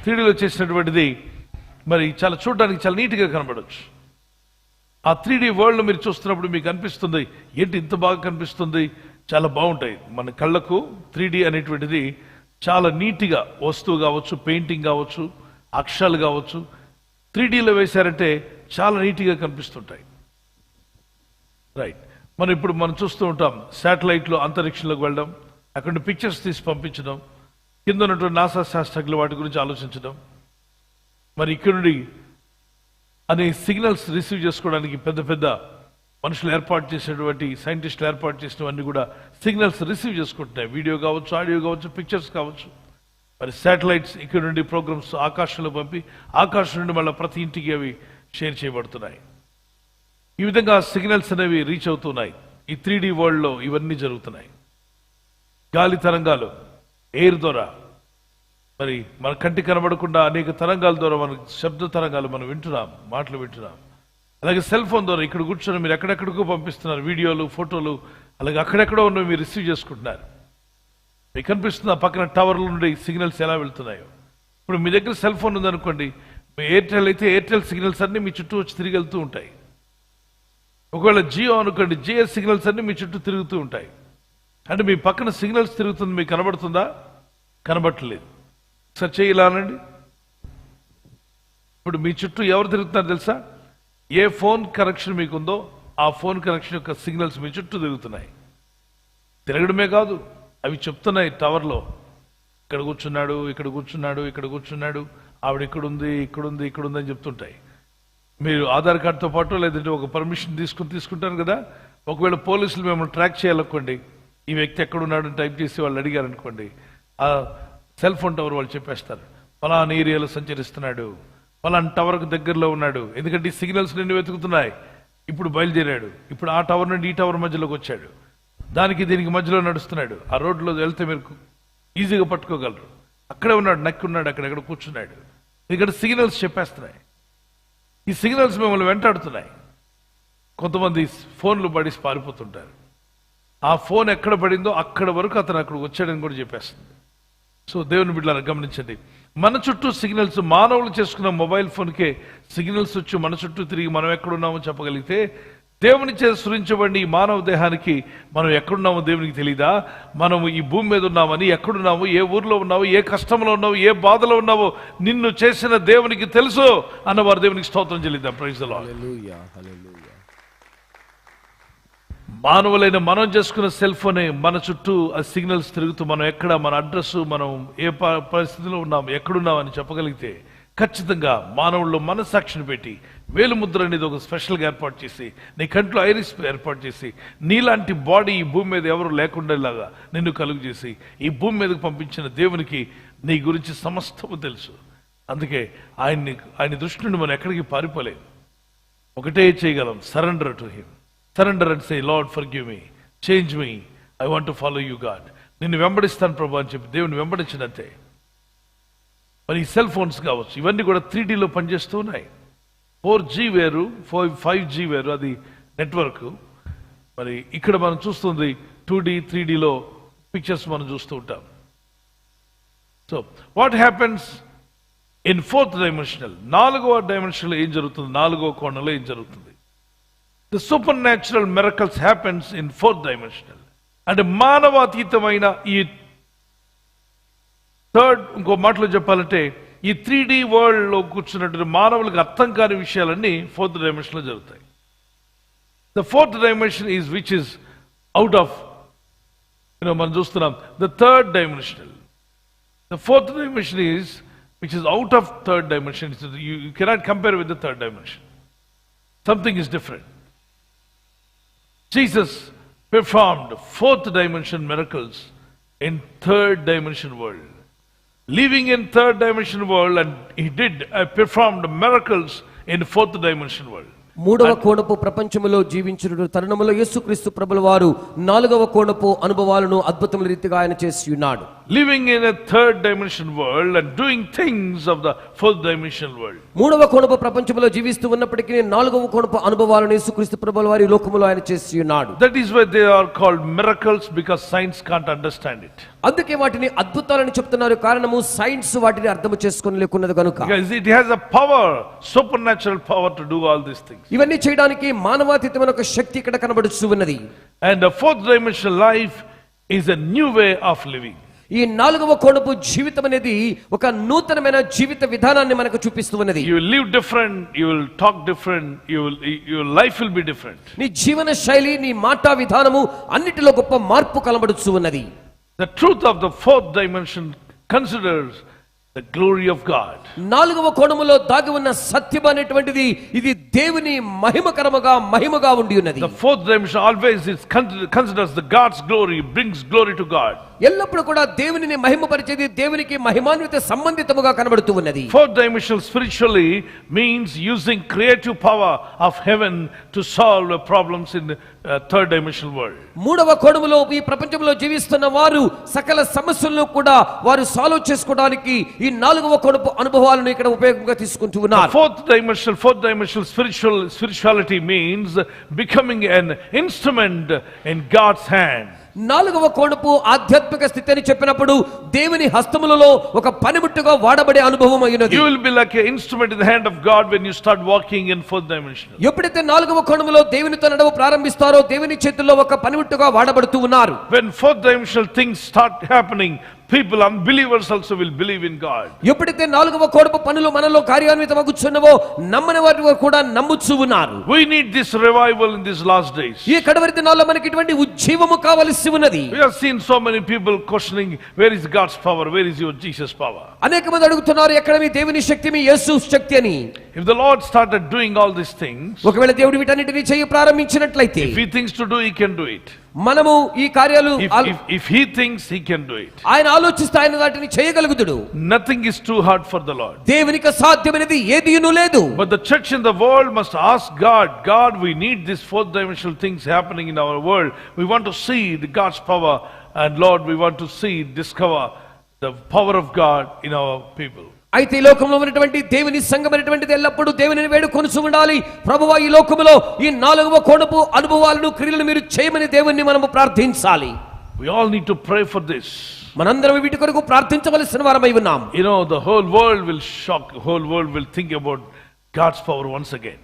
3Dలో చేసినటువంటిది మరి చాలా చూడడానికి చాలా నీట్గా కనబడవచ్చు. ఆ 3D వరల్డ్ మీరు చూస్తున్నప్పుడు మీకు అనిపిస్తుంది, ఏంటి ఇంత బాగా కనిపిస్తుంది, చాలా బాగుంటాయి. మన కళ్ళకు 3D అనేటువంటిది చాలా నీట్గా వస్తువు కావచ్చు, పెయింటింగ్ కావచ్చు, అక్షరాలు కావచ్చు, 3Dలో వేశారంటే చాలా నీట్గా కనిపిస్తుంటాయి. రైట్. మనం చూస్తూ ఉంటాం శాటిలైట్లో అంతరిక్షంలోకి వెళ్ళడం, అక్కడ పిక్చర్స్ తీసి పంపించడం, కింద ఉన్నటువంటి నాసా శాస్త్రజ్ఞులు వాటి గురించి ఆలోచించడం, మరి ఇక్కడ నుండి అనే సిగ్నల్స్ రిసీవ్ చేసుకోవడానికి పెద్ద పెద్ద మనుషులు ఏర్పాటు చేసినటువంటి సైంటిస్టులు ఏర్పాటు చేసినవన్నీ కూడా సిగ్నల్స్ రిసీవ్ చేసుకుంటున్నాయి. వీడియో కావచ్చు, ఆడియో కావచ్చు, పిక్చర్స్ కావచ్చు. మరి శాటిలైట్స్ ఇక్కడ నుండి ప్రోగ్రామ్స్ ఆకాశంలో పంపి ఆకాశం నుండి మళ్ళీ ప్రతి ఇంటికి అవి షేర్ చేయబడుతున్నాయి. ఈ విధంగా సిగ్నల్స్ అనేవి రీచ్ అవుతున్నాయి. ఈ 3D వరల్డ్లో ఇవన్నీ జరుగుతున్నాయి. గాలి తరంగాలు, ఎయిర్ ద్వారా, మరి మన కంటికి కనబడకుండా అనేక తరంగాల ద్వారా మన శబ్ద తరంగాలు మనం వింటున్నాం, మాటలు వింటున్నాం. అలాగే సెల్ ఫోన్ ద్వారా ఇక్కడ కూర్చొని మీరు ఎక్కడెక్కడికో పంపిస్తున్నారు వీడియోలు, ఫోటోలు, అలాగే అక్కడెక్కడో ఉన్నవి మీరు రిసీవ్ చేసుకుంటున్నారు. మీకు కనిపిస్తుంది ఆ పక్కన టవర్ల నుండి సిగ్నల్స్ ఎలా వెళ్తున్నాయో. ఇప్పుడు మీ దగ్గర సెల్ ఫోన్ ఉందనుకోండి, మీ ఎయిర్టెల్ అయితే ఎయిర్టెల్ సిగ్నల్స్ అన్నీ మీ చుట్టూ వచ్చి తిరిగి వెళ్తూ ఉంటాయి. ఒకవేళ జియో అనుకోండి, జియో సిగ్నల్స్ అన్నీ మీ చుట్టూ తిరుగుతూ ఉంటాయి. అంటే మీ పక్కన సిగ్నల్స్ తిరుగుతుంది, మీకు కనబడుతుందా? కనబట్టలేదు. ఒకసారి చేయాలండి. ఇప్పుడు మీ చుట్టూ ఎవరు తిరుగుతున్నారు తెలుసా? ఏ ఫోన్ కనెక్షన్ మీకుందో ఆ ఫోన్ కనెక్షన్ యొక్క సిగ్నల్స్ మీ చుట్టూ తిరుగుతున్నాయి. తిరగడమే కాదు, అవి చెప్తున్నాయి టవర్లో, ఇక్కడ కూర్చున్నాడు, ఇక్కడ కూర్చున్నాడు, ఇక్కడ కూర్చున్నాడు, ఆవిడ ఇక్కడుంది, ఇక్కడుంది, ఇక్కడుంది అని చెప్తుంటాయి. మీరు ఆధార్ కార్డుతో పాటు లేదంటే ఒక పర్మిషన్ తీసుకుంటారు కదా. ఒకవేళ పోలీసులు మిమ్మల్ని ట్రాక్ చేయాలనుకోండి, ఈ వ్యక్తి ఎక్కడున్నాడు అని టైప్ చేసి వాళ్ళు అడిగారు అనుకోండి, ఆ సెల్ ఫోన్ టవర్ వాళ్ళు చెప్పేస్తారు, ఫలానా ఏరియాలో సంచరిస్తున్నాడు, పలానా టవర్కు దగ్గరలో ఉన్నాడు, ఎందుకంటే ఈ సిగ్నల్స్ నిన్ను వెతుకుతున్నాయి. ఇప్పుడు బయలుదేరాడు, ఇప్పుడు ఆ టవర్ నుండి ఈ టవర్ మధ్యలోకి వచ్చాడు, దానికి దీనికి మధ్యలో నడుస్తున్నాడు. ఆ రోడ్లో వెళ్తే మీరు ఈజీగా పట్టుకోగలరు. అక్కడే ఉన్నాడు, నక్కి ఉన్నాడు, అక్కడెక్కడ కూర్చున్నాడు. ఇక్కడ సిగ్నల్స్ చెప్పేస్తున్నాయి. ఈ సిగ్నల్స్ మిమ్మల్ని వెంటాడుతున్నాయి. కొంతమంది ఫోన్లు పడేసి పారిపోతుంటారు. ఆ ఫోన్ ఎక్కడ పడిందో అక్కడ వరకు అతను అక్కడ వచ్చాడని కూడా చెప్పేస్తుంది. సో దేవుని బిడ్డలారా గమనించండి, మన చుట్టూ సిగ్నల్స్, మానవులు చేసుకున్న మొబైల్ ఫోన్కే సిగ్నల్స్ వచ్చి మన చుట్టూ తిరిగి మనం ఎక్కడున్నామో చెప్పగలిగితే, దేవుని చేత సృజించబడిన ఈ మానవ దేహానికి మనం ఎక్కడున్నామో దేవునికి తెలీదా? మనము ఈ భూమి మీద ఉన్నామని, ఎక్కడున్నాము, ఏ ఊర్లో ఉన్నావు, ఏ కష్టంలో ఉన్నావు, ఏ బాధలో ఉన్నావో నిన్ను చేసిన దేవునికి తెలుసు అన్నవారు దేవునికి స్తోత్రం చెల్లిద్దాం. Praise the lord. Hallelujah, hallelujah. మానవులైన మనం చేసుకున్న సెల్ ఫోనే మన చుట్టూ ఆ సిగ్నల్స్ తిరుగుతూ మనం ఎక్కడ, మన అడ్రస్, మనం ఏ పరిస్థితిలో ఉన్నాం, ఎక్కడున్నాం అని చెప్పగలిగితే, ఖచ్చితంగా మానవుల్లో మనస్సాక్షిని పెట్టి వేలుముద్ర అనేది ఒక స్పెషల్గా ఏర్పాటు చేసి, నీ కంట్లో ఐరిస్ ఏర్పాటు చేసి, నీలాంటి బాడీ ఈ భూమి మీద ఎవరు లేకుండేలాగా నిన్ను కలుగు చేసి ఈ భూమి మీదకు పంపించిన దేవునికి నీ గురించి సమస్తము తెలుసు. అందుకే ఆయన దృష్టి నుండి మనం ఎక్కడికి పారిపోలేము. ఒకటే చేయగలం, surrender to him. Surrender and say, lord forgive me, change me, I want to follow you God. నిన్ను వెంబడిస్తాను ప్రభు అని చెప్పి దేవుని వెంబడించినట్టే. మరి ఈ సెల్ ఫోన్స్ కావచ్చు, ఇవన్నీ కూడా 3Dలో పనిచేస్తూ ఉన్నాయి. 4G వేరు, 5G వేరు, అది నెట్వర్క్. మరి ఇక్కడ మనం చూస్తుంది 2D 3Dలో పిక్చర్స్ మనం చూస్తూ ఉంటాం. So what happens in 4th dimensional, 4వ డైమెన్షన్లో ఏం జరుగుతుంది, 4వ కోణంలో ఏం జరుగుతుంది? The supernatural miracles happens in 4th dimensional. అంటే మానవాతీతమైన ఈ థర్డ్, ఇంకో మాటలో చెప్పాలంటే ఈ 3D వరల్డ్ లో కూర్చున్నటువంటి మానవులకు అర్థం కాని విషయాలన్నీ 4th డైమెన్షన్ లో జరుగుతాయి. The 4th dimension is which is out of, మనం చూస్తున్నాం, the 3rd dimensional. The 4th dimension is which is out of 3rd dimension. You cannot compare with the 3rd dimension. Something is different. Jesus performed 4th dimension miracles in 3rd dimension world. Living in 3rd dimension world, and he performed miracles in 4th dimension world. మూడవ కోణపు ప్రపంచములో జీవించిన తరుణములో యేసుక్రీస్తు ప్రభుల వారు 4వ కోణపు అనుభవాలను అద్భుతముల రీతిగా ఆయన చేసి ఉన్నాడు. Living in a 3rd dimension world and doing things of the 4th dimension world. మూడవ కోణపు ప్రపంచములో జీవిస్తూ ఉన్నప్పటికీ 4వ కోణపు అనుభవాలను యేసుక్రీస్తు ప్రభుల వారి లోకములో ఆయన చేసి ఉన్నాడు. That is why they are called miracles, because science can't understand it. అందుకే వాటిని అద్భుతాలని చెప్తున్నారు. కారణము సైన్స్ వాటిని అర్థం చేసుకోలేకున్నది కనుక. Because it has a power, supernatural power to do all these things. ఇవన్నీ చేయడానికి మానవాతీతమైన ఒక శక్తి ఇక్కడ కనబడుతూ ఉన్నది. And the 4th dimensional life is a new way of living. ఈ 4వ కోణపు జీవితం అనేది ఒక నూతనమైన జీవిత విధానాన్ని మనకు చూపిస్తూ ఉన్నది. You will live different, you will talk different, your life will be different. నీ జీవన శైలి, నీ మాట విధానము అన్నిటిలో గొప్ప మార్పు కనబడుతూ ఉన్నది. The truth of the 4th dimension considers the glory of God. 4వ కోణములో దాగి ఉన్న సత్యం అనేటువంటిది ఇది దేవుని మహిమగా ఉండి ఉన్నది. The 4th dimension always considers the God's glory, brings glory to God. ఎల్లప్పుడూ కూడా దేవునిని మహిమపరిచేది దేవునికి మహిమాన్విత సంబంధితముగా కనబడుతూ ఉన్నది. 4th dimension spiritually means using creative power of heaven to solve the problems in the 3rd dimensional world. 3వ కోణములో ఈ ప్రపంచంలో జీవిస్తున్న వారు సకల సమస్యలను కూడా వారు సాల్వ్ చేసుకోవడానికి ఈ 4వ కోణపు అనుభవాలను ఇక్కడ ఉపయోగంగా తీసుకుంటూ ఉన్నారు. 4th dimensional spirituality means becoming an instrument in God's hand. 4వ కోణపు ఆధ్యాత్మిక స్థితి అని చెప్పినప్పుడు దేవుని హస్తములలో ఒక పనిముట్టుగా వాడబడే అనుభవం అయినది. You will be like an instrument in the hand of God when you start walking in 4th dimension. ఎప్పుడైతే 4వ కోణములో దేవునితో నడవ ప్రారంభిస్తారో దేవుని చేతుల్లో ఒక పనిముట్టుగా వాడబడుతూ ఉన్నారు. When 4th dimensional things start happening, people, unbelievers also will believe in God. ఎప్పుడైతే 4వ కోణపు పనులు మనలో కార్యాన్వితమగుచున్నవో నమ్మని వారు కూడా నమ్ముచూ ఉన్నారు. We need this revival in these last days. ఈ కడవరి దినాల్లో మనకి ఇటువంటి ఉజ్జీవము కావలసి ఉన్నది. We have seen so many people questioning, where is God's power, where is your Jesus power? అనేక మంది అడుగుతున్నారు, ఎక్కడ మీ దేవుని శక్తి, మీ యేసు శక్తి అని. If the Lord started doing all these things, ఒకవేళ దేవుడు వీటన్నిటిని చేయ ప్రారంభించినట్లయితే, if he thinks to do, he can do it. మనము ఈ కార్యాలు If he thinks, he can do it. ఆయన ఆలోచిస్తే ఆయన వాటిని చేయగలుగుతాడు. Nothing is too hard for the Lord. దేవునికి అసాధ్యమైనది ఏదీను లేదు. But the church in the world must ask God, God, we need these fourth dimensional things happening in our world. We want to see the God's power, and Lord, we want to see, discover the power of God in our people. అయితే ఈ లోకంలో ఉన్నటువంటి దేవుని సంఘమైనటువంటిది ఎల్లప్పుడూ దేవుని వేడుకొనుచు ఉండాలి. ప్రభువా, ఈ లోకములో ఈ 4వ కోణపు అనుభవాలను క్రియలను మీరు చేయమని దేవుణ్ణి మనము ప్రార్థించాలి. We all need to pray for this. మనందరం వీటి కొరకు ప్రార్థించవలసిన వారమై ఉన్నాం. You know, the whole world will shock, the whole world will think about God's power once again.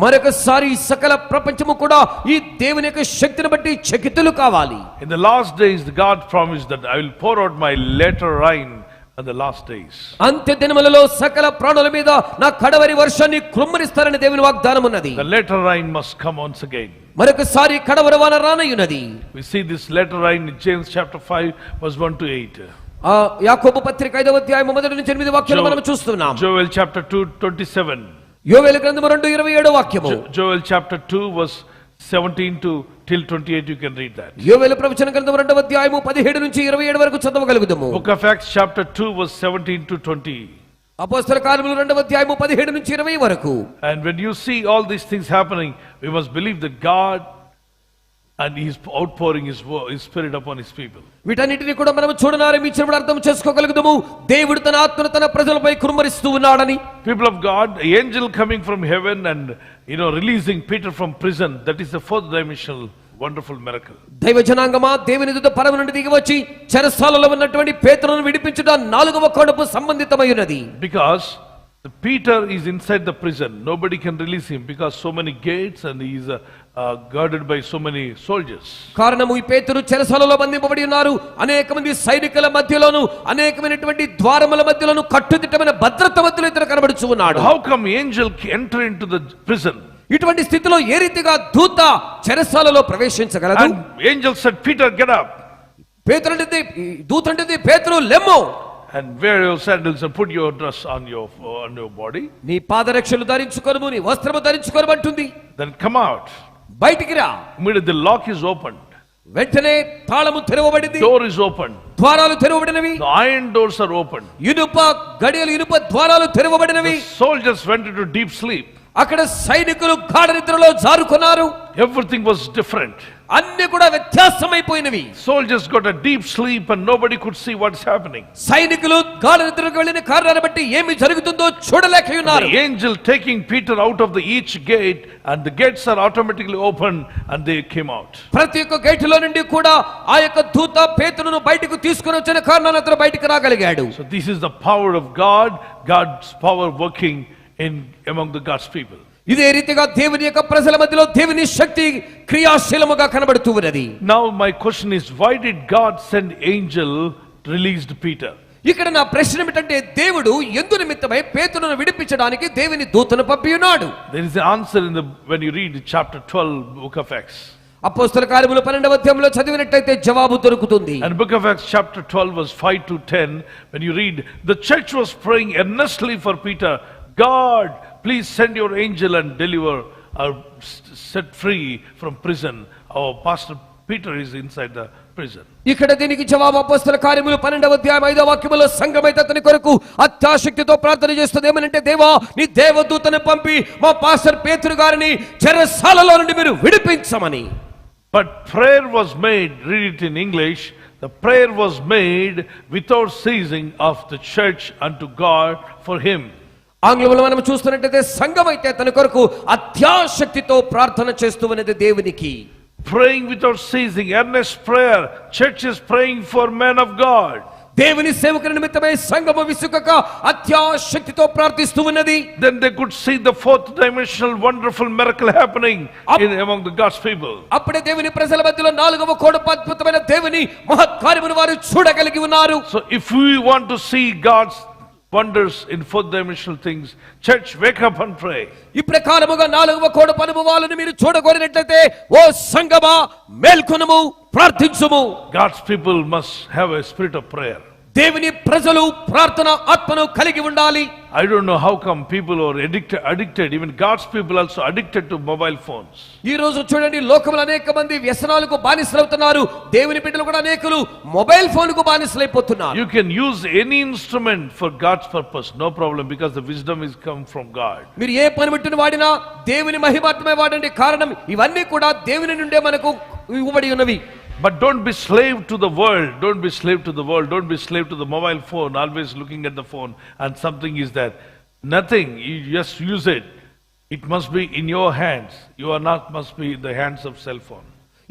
మరొకసారి సకల ప్రపంచము కూడా ఈ దేవుని యొక్క శక్తిని బట్టి చకితులు కావాలి. In the last days, God promised that I will pour out my latter rain on the last days. అంత్య దినములలో సకల ప్రాణుల మీద నా కడవరి వర్షాన్ని కృమ్మరిస్తారని దేవుని వాగ్దానం ఉన్నది. The latter rain must come once again. మరొకసారి కడవరి వాన రానయ్యున్నది. We see this latter rain in James chapter 5 verse 1 to 8. యాకోబు పత్రిక 5వ అధ్యాయం 1 నుంచి 8 వాక్యాలు మనం చూస్తున్నాం. Joel chapter 2:27. యోవేలు గ్రంథము 2:27 వాక్యము. Joel chapter 2 verse 17 to till 28, you can read that. యోవేలు ప్రవచన గ్రంథము 2వ అధ్యాయము 17 నుంచి 27 వరకు చదవగలుగుతాము. Book of Acts chapter 2 verse 17 to 20. అపోస్తల కార్యములు 2వ అధ్యాయము 17 నుంచి 20 వరకు. And when you see all these things happening, we must believe that God and he is outpouring his spirit upon his people. వీటన్నిటిని కూడా మనం చూడనారంభించినప్పుడు అర్థం చేసుకోగలుగుతాము. దేవుడు తన ఆత్మను తన ప్రజలపై కుమ్మరిస్తూ ఉన్నాడని. People of God, the angel coming from heaven and releasing Peter from prison, that is the fourth dimensional wonderful miracle. దైవ జనాంగమా, దేవుని దూత పరమ నుండి దిగి వచ్చి చెరసాలలో ఉన్నటువంటి పేతురును విడిపించుట 4వ కోణపు సంబంధితమైనది. Because Peter is inside the prison, nobody can release him because so many gates and he is guarded by so many soldiers. కారణము ఈ పేతురు చెరసాలలో బంధింపబడి ఉన్నారు. అనేక మంది సైనికుల మధ్యలోను అనేకమైనటువంటి ద్వారముల మధ్యలోను కట్టుదిట్టమైన భద్రత మధ్యలో ఇతను కనబడుచు ఉన్నాడు. How come angel enter into the prison? ఇటువంటి స్థితిలో ఏ రీతిగా దూత చెరసాలలో ప్రవేశించగలదు? And angel said, Peter, get up. పేతురు అంటే దూత అంటే పేతురు లెమ్ము. And wear your sandals and put your dress on your body. నీ పాదరక్షలు ధరించుకొనుము, నీ వస్త్రము ధరించుకొనుము అంటుంది. Then come out. బయటికి రా. Immediately the lock is opened. వెంటనే తాళము తెరవబడింది. Door is opened. ద్వారాలు తెరవబడినవి. The iron doors are opened. ఇనుప గడియలు, ఇనుప ద్వారాలు తెరవబడినవి. The soldiers went into deep sleep. అక్కడ సైనికులు గాఢ నిద్రలో జారుకున్నారు. Everything was different. అన్ని కూడా వ్యత్యాసమైపోయినవి. Soldiers got a deep sleep and nobody could see what's happening. సైనికులు గాఢ నిద్రకు వెళ్ళిన కారణాన్ని బట్టి ఏమి జరుగుతుందో చూడలేకపోయినారు. The angel taking Peter out of the each gate and the gates are automatically opened and they came out. ప్రతి ఒక్క గేటులో నుండి కూడా ఆ యొక్క దూత పేతురును బయటకు తీసుకొని వచ్చిన కారణాన్ని అతను బయటకు రాగలిగాడు. So this is the power of God, God's power working among the God's people. ఇదే రీతిగా దేవుని యొక్క ప్రజల మధ్యలో దేవుని శక్తి క్రియాశీలముగా కనబడుతూ ఉన్నది. Now my question is, why did God send angel released Peter? ఇక్కడ నా ప్రశ్న ఏమిటంటే, దేవుడు ఎందు నిమిత్తమై పేతురును విడిపించడానికి దేవుని దూతను పంపి ఉన్నాడు. There is an answer when you read chapter 12 book of Acts. అపోస్తల కార్యములు 12వ అధ్యాయంలో చదివినట్లయితే జవాబు దొరుకుతుంది. And book of Acts chapter 12 verse 5 to 10, when you read, the church was praying earnestly for Peter, God, please send your angel and deliver or set free from prison. Our pastor Peter is inside the prison. ఇక్కడ దీనికి జవాబు అపోస్తల కార్యములు 12వ అధ్యాయం 5వ వాక్యములో సంఘమైతే అతని కొరకు అత్యాశక్తితో ప్రార్థన చేస్తుంది. ఏమనంటే, దేవా నీ దేవదూతను పంపి మా పాస్టర్ పేతురు గారిని చెరసాలలో నుండి మీరు విడిపించమని. But prayer was made, read it in English, the prayer was made without ceasing of the church unto God for him. ఆంగ్లంలో మనం చూస్తున్నట్లయితే సంఘం అయితే తన కొరకు అత్యాశక్తితో ప్రార్థన చేస్తూ ఉన్నది దేవునికి. Praying without ceasing, earnest prayer. Church is praying for men of God. దేవుని సేవకుల నిమిత్తమై సంఘము విసుకక అత్యాశక్తితో ప్రార్థిస్తూ ఉన్నది. Then they could see the fourth dimensional wonderful miracle happening among the God's people. అప్పుడే దేవుని ప్రజల మధ్యలో 4వ కోణపు అద్భుతమైన దేవుని మహత్కార్యమును వారు చూడగలిగి ఉన్నారు. So if we want to see God's wonders in fourth dimensional things, church, wake up and pray. ఈ ప్రకారముగా 4వ కోణపు అనుభవాలను మీరు చూడగోరినట్లయితే, ఓ సంఘమా మేల్కొనుము, ప్రార్థించుము. God's people must have a spirit of prayer. దేవుని ప్రజలు ప్రార్థన ఆత్మను కలిగి ఉండాలి. I don't know how come people are addicted, even God's people also addicted to mobile phones. ఈ రోజు చూడండి, లోకములో అనేక మంది వ్యసనాలకు బానిసలవుతున్నారు. దేవుని బిడ్డలు కూడా అనేకులు మొబైల్ ఫోన్ కు బానిసలైపోతున్నారు. You can use any instrument for God's purpose, no problem, because the wisdom is come from God. మీరు ఏ పనిముట్టును వాడినా దేవుని మహిమాత్మమే వాడండి. కారణం ఇవన్నీ కూడా దేవుని నుండే మనకు ఇవ్వబడి ఉన్నవి. But don't be slave to the world. Don't be slave to the world. Don't be slave to the mobile phone, always looking at the phone and something is there. Nothing. You just use it. It must be in your hands. You are not must be in the hands of cell phone.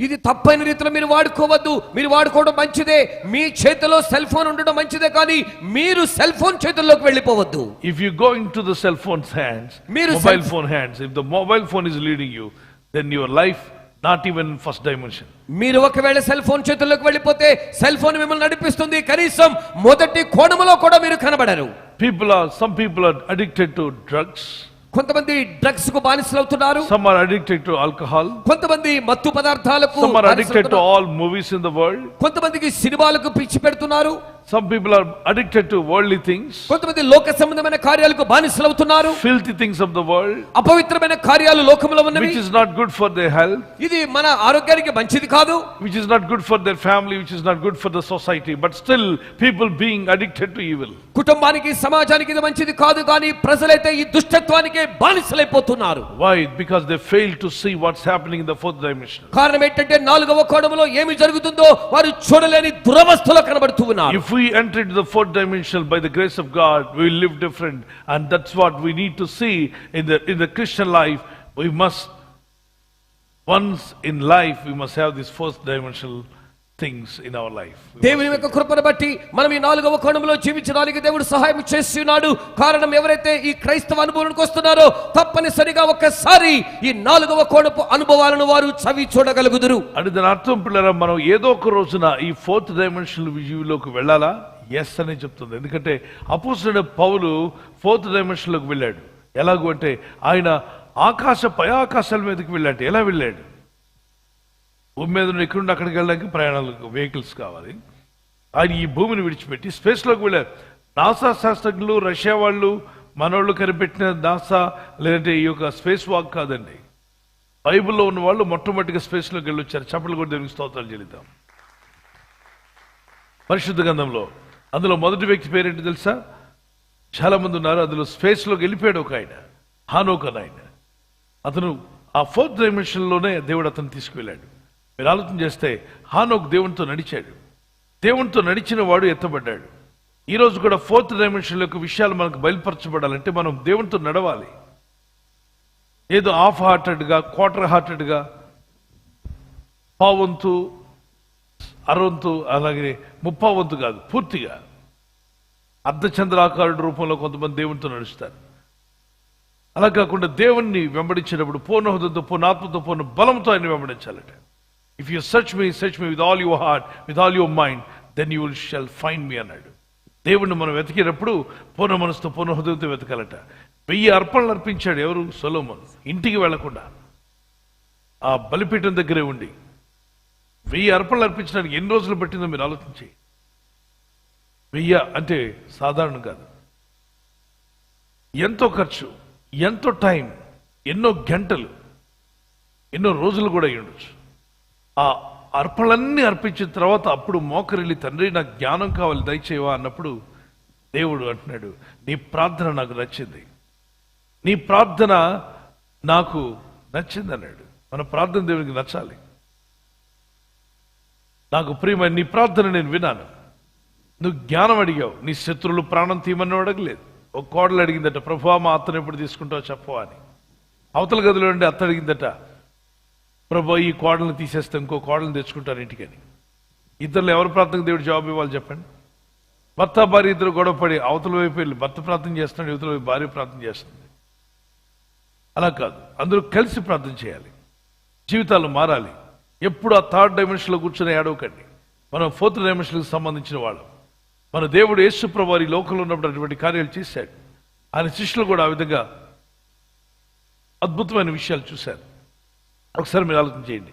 ఇది తప్పైన రీతిలో మీరు వాడుకోవద్దు. మీరు వాడుకోవడం మంచిదే, మీ చేతిలో సెల్ ఫోన్ ఉండడం మంచిదే, కానీ మీరు సెల్ ఫోన్ చేతుల్లోకి వెళ్ళిపోవద్దు. If you go into the cell phone's hands, mobile phone hands, if the mobile phone is leading you, then your life not even first dimension. మీరు ఒకవేళ సెల్ ఫోన్ చేతుల్లోకి వెళ్ళిపోతే సెల్ ఫోన్ మిమ్మల్ని నడిపిస్తుంది, కనీసం మొదటి కోణములో కూడా మీరు కనబడరు. Some people are addicted to drugs. కొంతమంది డ్రగ్స్ కు బానిసలవుతున్నారు. Some are addicted to alcohol. కొంతమంది మత్తు పదార్థాలకు. Some are addicted to all movies in the world. కొంతమందికి సినిమాలకు పిచ్చి పెడుతున్నారు. Some people are addicted to worldly things. కొంతమంది లోక సంబంధమైన కార్యాలకు బానిసలవుతున్నారు. Filthy things of the world. అపవిత్రమైన కార్యాలు లోకములో ఉన్నవి. Which is not good for their health. ఇది మన ఆరోగ్యానికి మంచిది కాదు. Which is not good for their family, which is not good for the society, but still people being addicted to evil. కుటుంబానికి సమాజానికి ఇది మంచిది కాదు, కానీ ప్రజలైతే ఈ దుష్టత్వానికే బానిసలైపోతున్నారు. Why? Because they fail to see what's happening in the fourth dimension. కారణం ఏంటంటే నాలుగవ కోణములో ఏమి జరుగుతుందో వారు చూడలేని దురవస్థలో కనబడుతూ ఉన్నారు. If we enter into the fourth dimension by the grace of God, we will live different, and that's what we need to see in the Christian life. We must once in life we must have this fourth dimensional things in our life. దేవుని యొక్క కృపను బట్టి మనం ఈ నాలుగవ కోణంలో జీవించడానికి దేవుడు సహాయం చేస్తున్నాడు. కారణం ఎవరైతే ఈ క్రైస్తవ అనుభవానికి వస్తున్నారో తప్పనిసరిగా ఒక్కసారి ఈ నాలుగవ కోణపు అనుభవాలను వారు చవి చూడగలుగుదురు. అంటే దాని అర్థం పిల్లరా, మనం ఏదో ఒక రోజున ఈ ఫోర్త్ డైమెన్షనల్ వ్యూలోకి వెళ్ళాలా? ఎస్ అని చెప్తుంది. ఎందుకంటే అపోస్తలుడైన పౌలు ఫోర్త్ డైమెన్షన్లోకి వెళ్ళాడు. ఎలాగూ అంటే ఆయన పై ఆకాశాల మీదకి వెళ్ళాడు. ఎలా వెళ్ళాడు? భూమి మీద ఎక్కడుండి అక్కడికి వెళ్ళడానికి ప్రయాణాలకు వెహికల్స్ కావాలి. ఆయన ఈ భూమిని విడిచిపెట్టి స్పేస్లోకి వెళ్ళారు. నాసా శాస్త్రజ్ఞులు, రష్యా వాళ్ళు, మనోళ్ళు కనిపెట్టిన నాసా లేదంటే ఈ యొక్క స్పేస్ వాక్ కాదండి. బైబిల్లో ఉన్న వాళ్ళు మొట్టమొదటిగా స్పేస్లోకి వెళ్ళొచ్చారు. చప్పట్లు కూడా దేవునికి స్తోత్రాలు చెల్లిద్దాం. పరిశుద్ధ గ్రంథంలో అందులో మొదటి వ్యక్తి పేరేంటి తెలుసా? చాలా మంది ఉన్నారు. అందులో స్పేస్లోకి వెళ్ళిపోయాడు ఒక ఆయన, హానోక్ అని ఆయన. అతను ఆ ఫోర్త్ డైమెన్షన్లోనే దేవుడు అతను తీసుకువెళ్ళాడు. మీరు ఆలోచన చేస్తే హానోక్ దేవునితో నడిచాడు. దేవునితో నడిచిన వాడు ఎత్తబడ్డాడు. ఈరోజు కూడా ఫోర్త్ డైమెన్షన్ యొక్క విషయాలు మనకు బయలుపరచబడాలంటే మనం దేవునితో నడవాలి. ఏదో హాఫ్ హార్టెడ్గా, క్వార్టర్ హార్టెడ్గా, పావంతు, అరవంతు, అలాగే ముప్పావంతు కాదు, పూర్తిగా అర్ధచంద్రాకారుడు రూపంలో కొంతమంది దేవునితో నడుస్తారు. అలా కాకుండా దేవుణ్ణి వెంబడించేటప్పుడు పూర్ణ హృదయంతో, పూర్ణ ఆత్మతో, పూర్ణ బలంతో ఆయన వెంబడించాలట. If you search me with all your heart, with all your mind, then you will shall find me అన్నాడు. దేవుణ్ణి మనం వెతికేటప్పుడు పూర్ణ మనసుతో, పూర్ణ హృదయంతో వెతకాలట. 1000 అర్పణలు అర్పించాడు ఎవరు? సొలొమోను. ఇంటికి వెళ్లకుండా ఆ బలిపీఠం దగ్గరే ఉండి 1000 అర్పణలు అర్పించడానికి ఎన్ని రోజులు పట్టిందో మీరు ఆలోచించి. 1000 అంటే సాధారణం కాదు. ఎంతో ఖర్చు, ఎంతో టైం, ఎన్నో గంటలు, ఎన్నో రోజులు కూడా అయి ఉండొచ్చు. ఆ అర్పణలన్నీ అర్పించిన తర్వాత అప్పుడు మోకరిల్లి, తండ్రి నాకు జ్ఞానం కావాలి దయచేయవా అన్నప్పుడు దేవుడు అంటున్నాడు, నీ ప్రార్థన నాకు నచ్చింది, నీ ప్రార్థన నాకు నచ్చింది అన్నాడు. మన ప్రార్థన దేవునికి నచ్చాలి. నాకు ప్రియమైన నీ ప్రార్థన నేను విన్నాను. నువ్వు జ్ఞానం అడిగావు, నీ శత్రువులు ప్రాణం తీయమని అడగలేదు. ఒక కోడలు అడిగిందట, ప్రభువా మా అత్తను ఎప్పుడు తీసుకుంటావు చెప్పవా అని. అవతల గదిలో ఉండి అత్త అడిగిందట, ప్రభు ఈ కోడలను తీసేస్తే ఇంకో కోడలను తెచ్చుకుంటాను ఇంటికని. ఇద్దరు ఎవరు ప్రార్థనకు దేవుడు జవాబు ఇవ్వాలి చెప్పండి? భర్త భార్య ఇద్దరు గొడవపడి అవతల వైపు వెళ్ళి భర్త ప్రార్థన చేస్తున్నాడు, యువతల వైపు భార్య ప్రార్థన చేస్తుంది. అలా కాదు, అందరూ కలిసి ప్రార్థన చేయాలి. జీవితాలు మారాలి. ఎప్పుడు ఆ థర్డ్ డైమెన్షన్లో కూర్చొని ఏడవకండి. మనం ఫోర్త్ డైమెన్షన్కి సంబంధించిన వాళ్ళం. మన దేవుడు యేసు ప్రభువు ఈ లోకంలో ఉన్నప్పుడు అటువంటి కార్యాలు చేశాడు. ఆయన శిష్యులు కూడా ఆ విధంగా అద్భుతమైన విషయాలు చూశారు. ఒకసారి మీరు ఆలోచన చేయండి.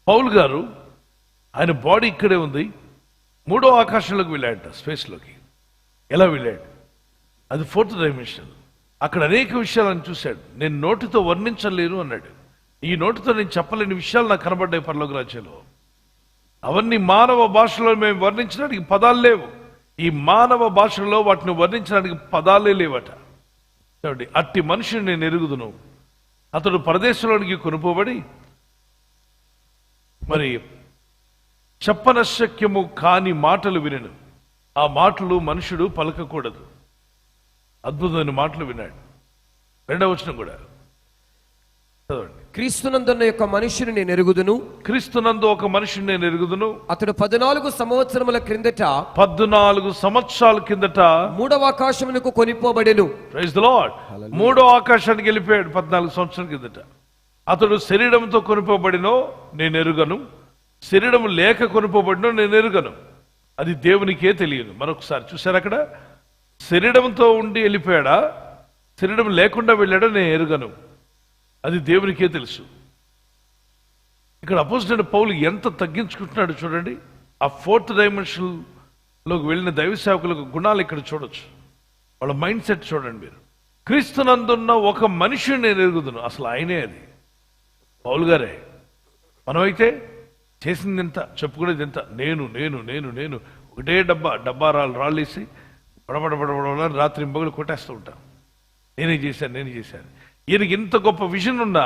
పౌలు గారు ఆయన బాడీ ఇక్కడే ఉంది, మూడో ఆకాశంలోకి వెళ్ళాడట, స్పేస్లోకి. ఎలా వెళ్ళాడు? అది 4th డైమెన్షన్. అక్కడ అనేక విషయాలను చూశాడు. నేను నోటితో వర్ణించలేను అన్నాడు. ఈ నోటితో నేను చెప్పలేని విషయాలు నాకు కనబడ్డాయి పరలోక రాజ్యంలో. అవన్నీ మానవ భాషలో మేము వర్ణించడానికి పదాలు లేవు. ఈ మానవ భాషలో వాటిని వర్ణించడానికి పదాలే లేవట. చూడండి, అట్టి మనిషిని నేను ఎరుగుదును, అతడు పరదేశంలోనికి కొనుపోబడి మరి చెప్పనశక్యము కాని మాటలు వినను. ఆ మాటలు మనుషుడు పలకకూడదు. అద్భుతమైన మాటలు విన్నాడు. 2వ వచనం కూడా చదవండి. క్రీస్తునందున్న యొక్క మనుషుని నేను ఎరుగుదును, క్రీస్తునందు ఒక మనిషిని నేను ఎరుగుదును, అతడు 14 సంవత్సరముల క్రిందట 14 సంవత్సరాల కిందట 3వ ఆకాశమునకు కొనిపోబడెను. Praise the lord. 3వ ఆకాశానికి వెళ్ళిపోయాడు 14 సంవత్సరాల కిందట. అతడు శరీరంతో కొనుపోబడినో నేను ఎరుగను, శరీరం లేక కొనుపోబడినో నేను ఎరుగను. అది దేవునికే తెలియదు. మరొకసారి చూశారు, అక్కడ శరీరంతో ఉండి వెళ్ళిపోయాడా, శరీరం లేకుండా వెళ్ళాడా నేను ఎరుగను. అది దేవునికే తెలుసు. ఇక్కడ అపోజిట్ పౌలు ఎంత తగ్గించుకుంటున్నాడు చూడండి. ఆ 4th డైమెన్షన్లోకి వెళ్ళిన దైవ సేవకులకు గుణాలు ఇక్కడ చూడొచ్చు. వాళ్ళ మైండ్ సెట్ చూడండి మీరు. క్రీస్తునందున్న ఒక మనిషిని నేను ఎరుగుదును. అసలు ఆయనే అది, పౌలు గారే. మనమైతే చేసింది ఎంత, చెప్పుకునేది ఎంత, నేను నేను నేను నేను ఒకటే డబ్బా రాళ్ళేసి పడబడబడబడ రాత్రి పగలు కొట్టేస్తూ ఉంటాం. నేనే చేశాను. ఈయనకి ఇంత గొప్ప విజన్ ఉన్నా,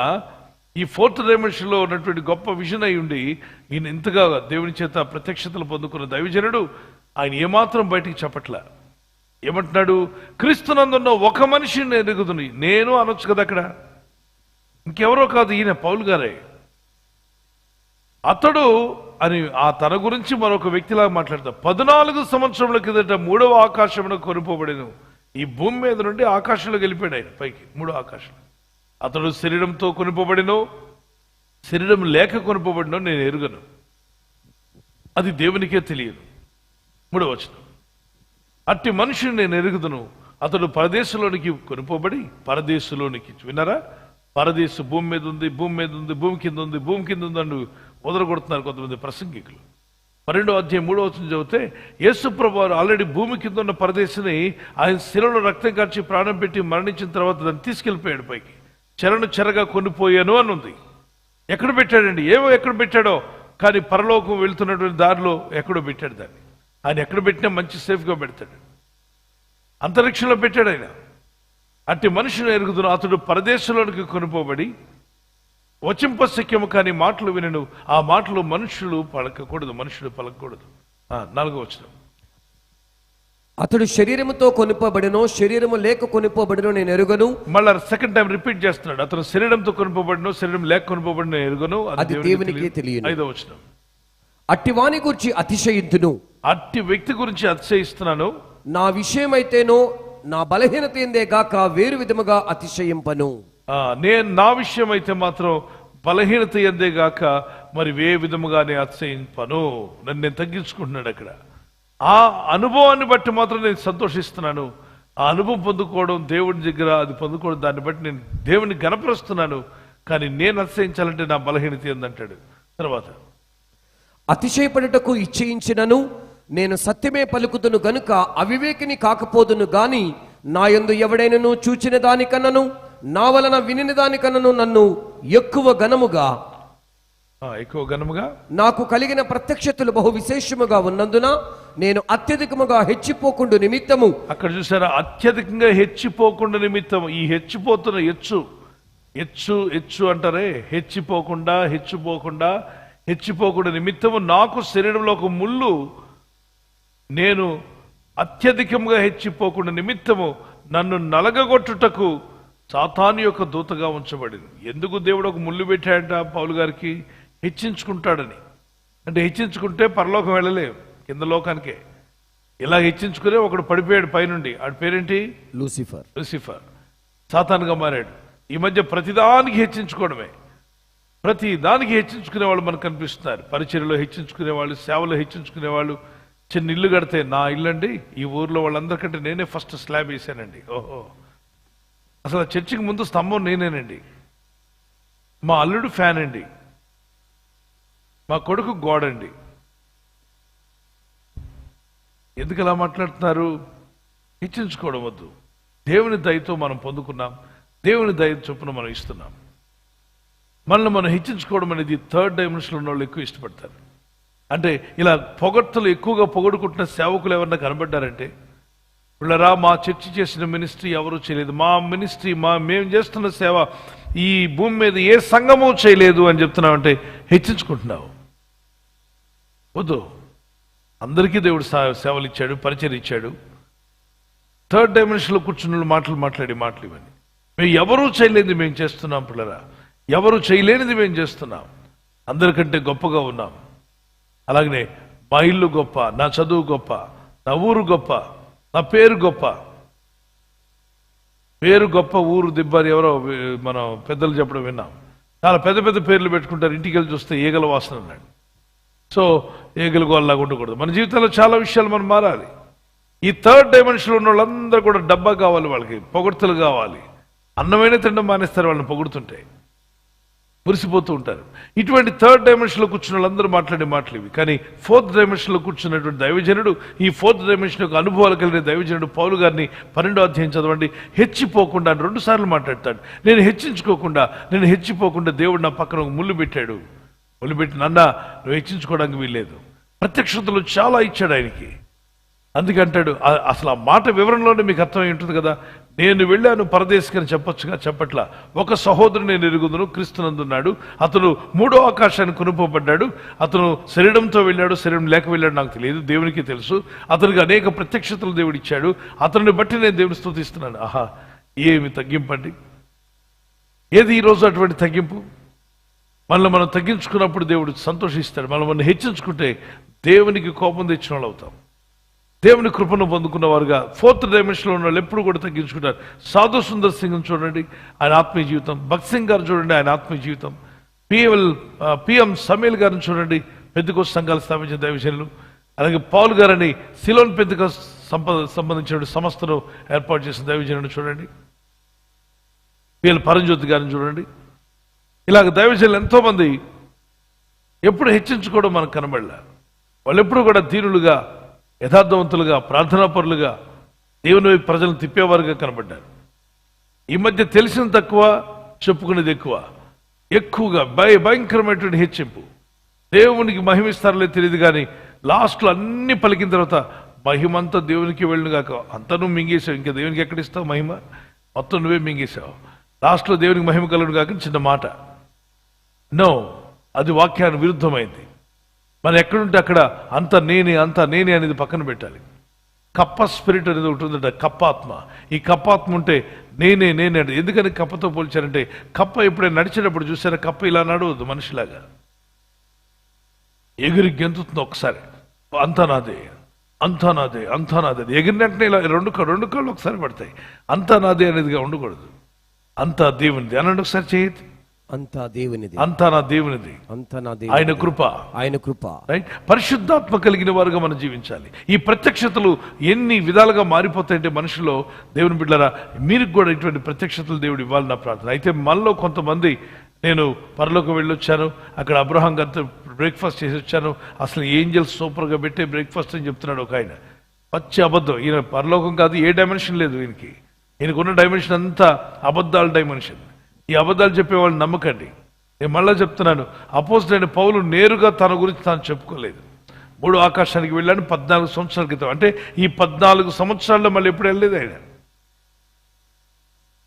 ఈ 4th డైమెన్షన్లో ఉన్నటువంటి గొప్ప విజన్ అయి ఉండి ఈయన ఇంతగా దేవుని చేత ప్రత్యక్షతలు పొందుకున్న దైవజనుడు ఆయన ఏమాత్రం బయటికి చెప్పట్లా. ఏమంటున్నాడు? క్రీస్తునందున్న ఒక మనిషిని నేను ఎరుగుదును. నేను అనొచ్చు కదా అక్కడ, ఇంకెవరో కాదు, ఈయన పౌలు గారే. అతడు అని ఆ తన గురించి మరొక వ్యక్తిలాగా మాట్లాడతాడు. 14 సంవత్సరముల కిందట 3వ ఆకాశమునకు కొనుపోబడెను. ఈ భూమి మీద నుండి ఆకాశంలోకి వెళ్ళిపోయాడు ఆయన పైకి, 3వ ఆకాశం. అతడు శరీరంతో కొనుపోబడినో శరీరం లేక కొనుపోబడినో నేను ఎరుగను. అది దేవునికే తెలియదు. 3వ వచనం, అట్టి మనిషిని నేను ఎరుగుదును, అతడు పరదేశంలోనికి కొనుపోబడి పరదేశంలోనికి. విన్నారా? పరదేశం భూమి మీద ఉంది, భూమి మీద ఉంది, భూమి కింద ఉంది, భూమి కింద ఉంది అని వదలగొడుతున్నారు కొంతమంది ప్రసంగికులు. 12వ అధ్యాయం 3వ వచనం చదివితే యేసుప్రభు వారు ఆల్రెడీ భూమి కింద ఉన్న పరదేశిని ఆయన శిలలో రక్తం కార్చి ప్రాణం పెట్టి మరణించిన తర్వాత దాన్ని తీసుకెళ్ళిపోయాడు పైకి. చెరగా కొనిపోయాను అని ఉంది. ఎక్కడ పెట్టాడండి? ఎక్కడ పెట్టాడో, కానీ పరలోకం వెళ్తున్నటువంటి దారిలో ఎక్కడో పెట్టాడు దాన్ని. ఆయన ఎక్కడ పెట్టినా మంచి సేఫ్గా పెడతాడు. అంతరిక్షంలో పెట్టాడు ఆయన. అట్టి మనిషిని ఎరుగుదును, అతడు పరదేశంలోనికి కొనుపోబడి వచింపశక్యము కానీ మాటలు వినను. ఆ మాటలు మనుషుడు పలకకూడదు. 4వ వచనం, అతడు శరీరముతో కొనుపబడినో శరీరము లేక కొనుపబడినో నేను ఎరుగను. మళ్ళా సెకండ్ టైం రిపీట్ చేస్తున్నాడు. అతను శరీరంతో కొనుపబడినో శరీరం లేక కొనుపబడినో ఎరుగను, అది దేవునికి తెలియదు. 5వ వచనం, అట్టి వాని గురించి అతిశయింతును. అట్టి వ్యక్తి గురించి అతిశయిస్తున్నాను. నా విషయమైతేనో నా బలహీనత ఏందే గాక వేరు విధముగా అతిశయింపను. నేను నా విషయం అయితే మాత్రం బలహీనత ఎందే గాక మరి ఏ విధముగానే అతిశయింపను. నన్ను నేను తగ్గించుకుంటున్నాడు అక్కడ. ఆ అనుభవాన్ని బట్టి మాత్రం నేను సంతోషిస్తున్నాను. ఆ అనుభవం పొందుకోవడం దేవుడి దగ్గర, అది పొందుకోవడం, దాన్ని బట్టి నేను దేవుని గణపరుస్తున్నాను. కానీ నేను అతిశయించాలంటే నా బలహీనత ఏందంటాడు. తర్వాత, అతిశయపడుటకు ఇచ్చయించినను నేను సత్యమే పలుకుతును గనుక అవివేకిని కాకపోదును గాని నా యందు ఎవడైనను చూచిన దానికన్నను నా వలన వినిన దానికన్నను నన్ను ఎక్కువ ఘనముగా నాకు కలిగిన ప్రత్యక్షతలు బహు విశేషముగా ఉన్నందున నేను అత్యధికముగా హెచ్చిపోకుండా నిమిత్తము. అక్కడ చూసారా, అత్యధికంగా హెచ్చిపోకుండా నిమిత్తం. ఈ హెచ్చిపోతున్న హెచ్చు అంటారే, హెచ్చిపోకుండా నిమిత్తము నాకు శరీరంలో ఒక ముళ్ళు, నేను అత్యధికంగా హెచ్చిపోకుండా నిమిత్తము నన్ను నలగగొట్టుటకు సాతాను యొక్క దూతగా ఉంచబడింది. ఎందుకు దేవుడు ఒక ముళ్ళు పెట్టాడంట పౌలు గారికి? హెచ్చించుకుంటాడని. అంటే హెచ్చించుకుంటే పరలోకం వెళ్ళలేవు, కింద లోకానికే. ఇలా హెచ్చించుకునే ఒకడు పడిపోయాడు పైనుండి. ఆడి పేరేంటి? లూసిఫర్. సాతానుగా మారాడు. ఈ మధ్య ప్రతిదానికి హెచ్చించుకోవడమే. ప్రతి దానికి హెచ్చించుకునే వాళ్ళు మనకు కనిపిస్తున్నారు. పరిచర్యలో హెచ్చించుకునేవాళ్ళు, సేవలో హెచ్చించుకునేవాళ్ళు. చిన్న ఇల్లు కడితే నా ఇల్లు అండి, ఈ ఊర్లో వాళ్ళందరికంటే నేనే ఫస్ట్ స్లాబ్ వేసానండి. ఓహో, అసలు చర్చికి ముందు స్తంభం నేనేనండి. మా అల్లుడు ఫ్యాన్ అండి, మా కొడుకు గోడండి. ఎందుకు అలా మాట్లాడుతున్నారు? హెచ్చించుకోవడం వద్దు. దేవుని దయతో మనం పొందుకున్నాం, దేవుని దయ చొప్పున మనం ఇస్తున్నాం. మనల్ని మనం హెచ్చించుకోవడం అనేది థర్డ్ డైమెన్షన్లో ఉన్న వాళ్ళు ఎక్కువ ఇష్టపడతారు. అంటే ఇలా పొగడ్తలు ఎక్కువగా పొగడుకుంటున్న సేవకులు ఎవరన్నా కనబడ్డారంటే, వీళ్ళరా మా చర్చి చేసిన మినిస్ట్రీ ఎవరూ చేయలేదు, మా మినిస్ట్రీ మేము చేస్తున్న సేవ ఈ భూమి మీద ఏ సంఘము చేయలేదు అని చెప్తున్నావంటే హెచ్చించుకుంటున్నావు. వద్దు. అందరికీ దేవుడు సేవలు ఇచ్చాడు, పరిచయం ఇచ్చాడు. థర్డ్ డైమెన్షన్లో కూర్చున్న మాటలు ఇవన్నీ మేము ఎవరూ చేయలేనిది మేము చేస్తున్నాం. పిల్లరా, ఎవరు చేయలేనిది మేము చేస్తున్నాం. అందరికంటే గొప్పగా ఉన్నాం. అలాగనే మా ఇల్లు గొప్ప, నా చదువు గొప్ప, నా ఊరు గొప్ప, నా పేరు గొప్ప. పేరు గొప్ప, ఊరు దిబ్బని ఎవరో మనం పెద్దలు చెప్పడం విన్నాం. చాలా పెద్ద పెద్ద పేర్లు పెట్టుకుంటారు, ఇంటికి వెళ్ళి చూస్తే ఈగల వాసన అన్నాడు. సో ఈగల గోల్లాగా ఉండకూడదు. మన జీవితంలో చాలా విషయాలు మనం మారాలి. ఈ థర్డ్ డైమెన్షన్లో ఉన్న వాళ్ళందరూ కూడా డబ్బా కావాలి, వాళ్ళకి పొగడ్తలు కావాలి. అన్నమైన తినడం మానేస్తారు వాళ్ళని పొగుడుతుంటే, మురిసిపోతూ ఉంటారు. ఇటువంటి థర్డ్ డైమెన్షన్లో కూర్చున్న వాళ్ళందరూ మాట్లాడే మాటలు ఇవి. కానీ ఫోర్త్ డైమెన్షన్లో కూర్చున్నటువంటి దైవజనుడు, ఈ ఫోర్త్ డైమెన్షన్ యొక్క అనుభవాలు కలిగిన దైవజనుడు పౌలు గారిని 12వ అధ్యాయం చదవండి. హెచ్చిపోకుండా 2 సార్లు మాట్లాడతాడు. నేను హెచ్చిపోకుండా దేవుడు నా పక్కన ఒక ముళ్ళు పెట్టాడు. ముళ్ళు పెట్టి, నన్న నువ్వు హెచ్చించుకోవడానికి వీల్లేదు. ప్రత్యక్షతలు చాలా ఇచ్చాడు ఆయనకి. అందుకంటాడు, అసలు ఆ మాట వివరణలోనే మీకు అర్థమై ఉంటుంది కదా. నేను వెళ్ళాను పరదేశికని చెప్పట్లా. ఒక సహోదరుడు నేను ఎరుగుదును, క్రీస్తునందున్నాడు. అతను 3వ ఆకాశాన్ని కొనుక్కోబడ్డాడు. అతను శరీరంతో వెళ్ళాడు, శరీరం లేక వెళ్ళాడు నాకు తెలియదు, దేవునికి తెలుసు. అతనికి అనేక ప్రత్యక్షతలు దేవుడు ఇచ్చాడు. అతన్ని బట్టి నేను దేవుని స్తుతిస్తున్నాను. ఆహా, ఏమి తగ్గింపండి! ఏది ఈరోజు అటువంటి తగ్గింపు? మనల్ని మనం తగ్గించుకున్నప్పుడు దేవుడు సంతోషిస్తాడు. మనం హెచ్చించుకుంటే దేవునికి కోపం తెచ్చిన వాళ్ళు అవుతాం. దేవుని కృపను పొందుకున్న వారుగా ఫోర్త్ డైమెన్షన్లో ఉన్న వాళ్ళు ఎప్పుడు కూడా తగ్గించుకుంటారు. సాధు సుందర్ సింగ్ చూడండి, ఆయన ఆత్మీయ జీవితం. భగత్ సింగ్ గారు చూడండి, ఆయన ఆత్మీయ జీవితం. పిఎం సమీల్ గారిని చూడండి, పెద్దకోస్ సంఘాలు స్థాపించిన దైవజనులు. అలాగే పౌల్ గారని సిలోన్ పెద్దకోస్ సంబంధించిన సంస్థను ఏర్పాటు చేసిన దైవజనుడు చూడండి. పిఎల్ పరంజ్యోతి గారిని చూడండి. ఇలాగ దైవజనులు ఎంతోమంది ఎప్పుడు హెచ్చించుకోవడం మనకు కనబడలే. వాళ్ళు ఎప్పుడు కూడా దీనులుగా, యథార్థవంతులుగా, ప్రార్థనాపరులుగా, దేవుని వైపు ప్రజలను తిప్పేవారుగా కనబడ్డారు. ఈ మధ్య తెలిసిన తక్కువ, చెప్పుకునేది ఎక్కువగా భయంకరమైనటువంటి హెచ్చింపు. దేవునికి మహిమిస్తారో తెలియదు కానీ లాస్ట్లో అన్ని పలికిన తర్వాత మహిమంతా దేవునికి వెళ్ళను కాక అంతా నువ్వు మింగేసావు, ఇంకా దేవునికి ఎక్కడిస్తావు మహిమ? మొత్తం నువ్వే మింగేసావు. లాస్ట్లో దేవునికి మహిమ కలుగును కాక చిన్న మాట. నో, అది వాక్యానికి విరుద్ధమైంది. మనం ఎక్కడుంటే అక్కడ అంత నేనే అనేది పక్కన పెట్టాలి. కప్ప స్పిరిట్ అనేది ఒకటి ఉందంట, కప్పాత్మ. ఈ కప్పాత్మ ఉంటే నేనే అంటే. ఎందుకని కప్పతో పోల్చారంటే, కప్ప ఎప్పుడైనా నడిచేటప్పుడు చూసారా, కప్ప ఇలా నడవద్దు మనిషిలాగా, ఎగిరి గెంతుతుంది ఒకసారి, అంతా నాదే. ఎగిరినట్టే ఇలా రెండు కాళ్ళు ఒకసారి పడతాయి. అంతా నాదే అనేదిగా ఉండకూడదు. అంతా దేవునిది అనండి ఒకసారి చేయొద్దు. అంతా దేవునిది, అంతా నా దేవునిది, ఆయన కృప. రైట్? పరిశుద్ధాత్మ కలిగిన వారుగా మనం జీవించాలి. ఈ ప్రత్యక్షతలు ఎన్ని విధాలుగా మారిపోతాయంటే మనుషులో, దేవుని బిడ్డలారా, మీరు కూడా ఇటువంటి ప్రత్యక్షతలు దేవుడు ఇవ్వాలి నా ప్రార్థన. అయితే మనలో కొంతమంది, నేను పరలోకం వెళ్ళొచ్చాను, అక్కడ అబ్రహాం గారితో బ్రేక్ఫాస్ట్ చేసి వచ్చాను, అసలు ఏంజల్స్ సూపర్గా పెట్టే బ్రేక్ఫాస్ట్ అని చెప్తున్నాడు ఒక ఆయన. పచ్చి అబద్ధం. ఈయన పరలోకం కాదు, ఏ డైమెన్షన్ లేదు ఈయనకున్న డైమెన్షన్ అంతా అబద్ధాల డైమెన్షన్. ఈ అబద్ధాలు చెప్పేవాళ్ళు నమ్మకండి. నేను మళ్ళా చెప్తున్నాను, అపోజిట్ అయిన పౌలు నేరుగా తన గురించి తాను చెప్పుకోలేదు. 3వ ఆకాశానికి వెళ్ళాను 14 సంవత్సరాల క్రితం. అంటే ఈ 14 సంవత్సరాల్లో మళ్ళీ ఎప్పుడు వెళ్ళలేదు ఆయన.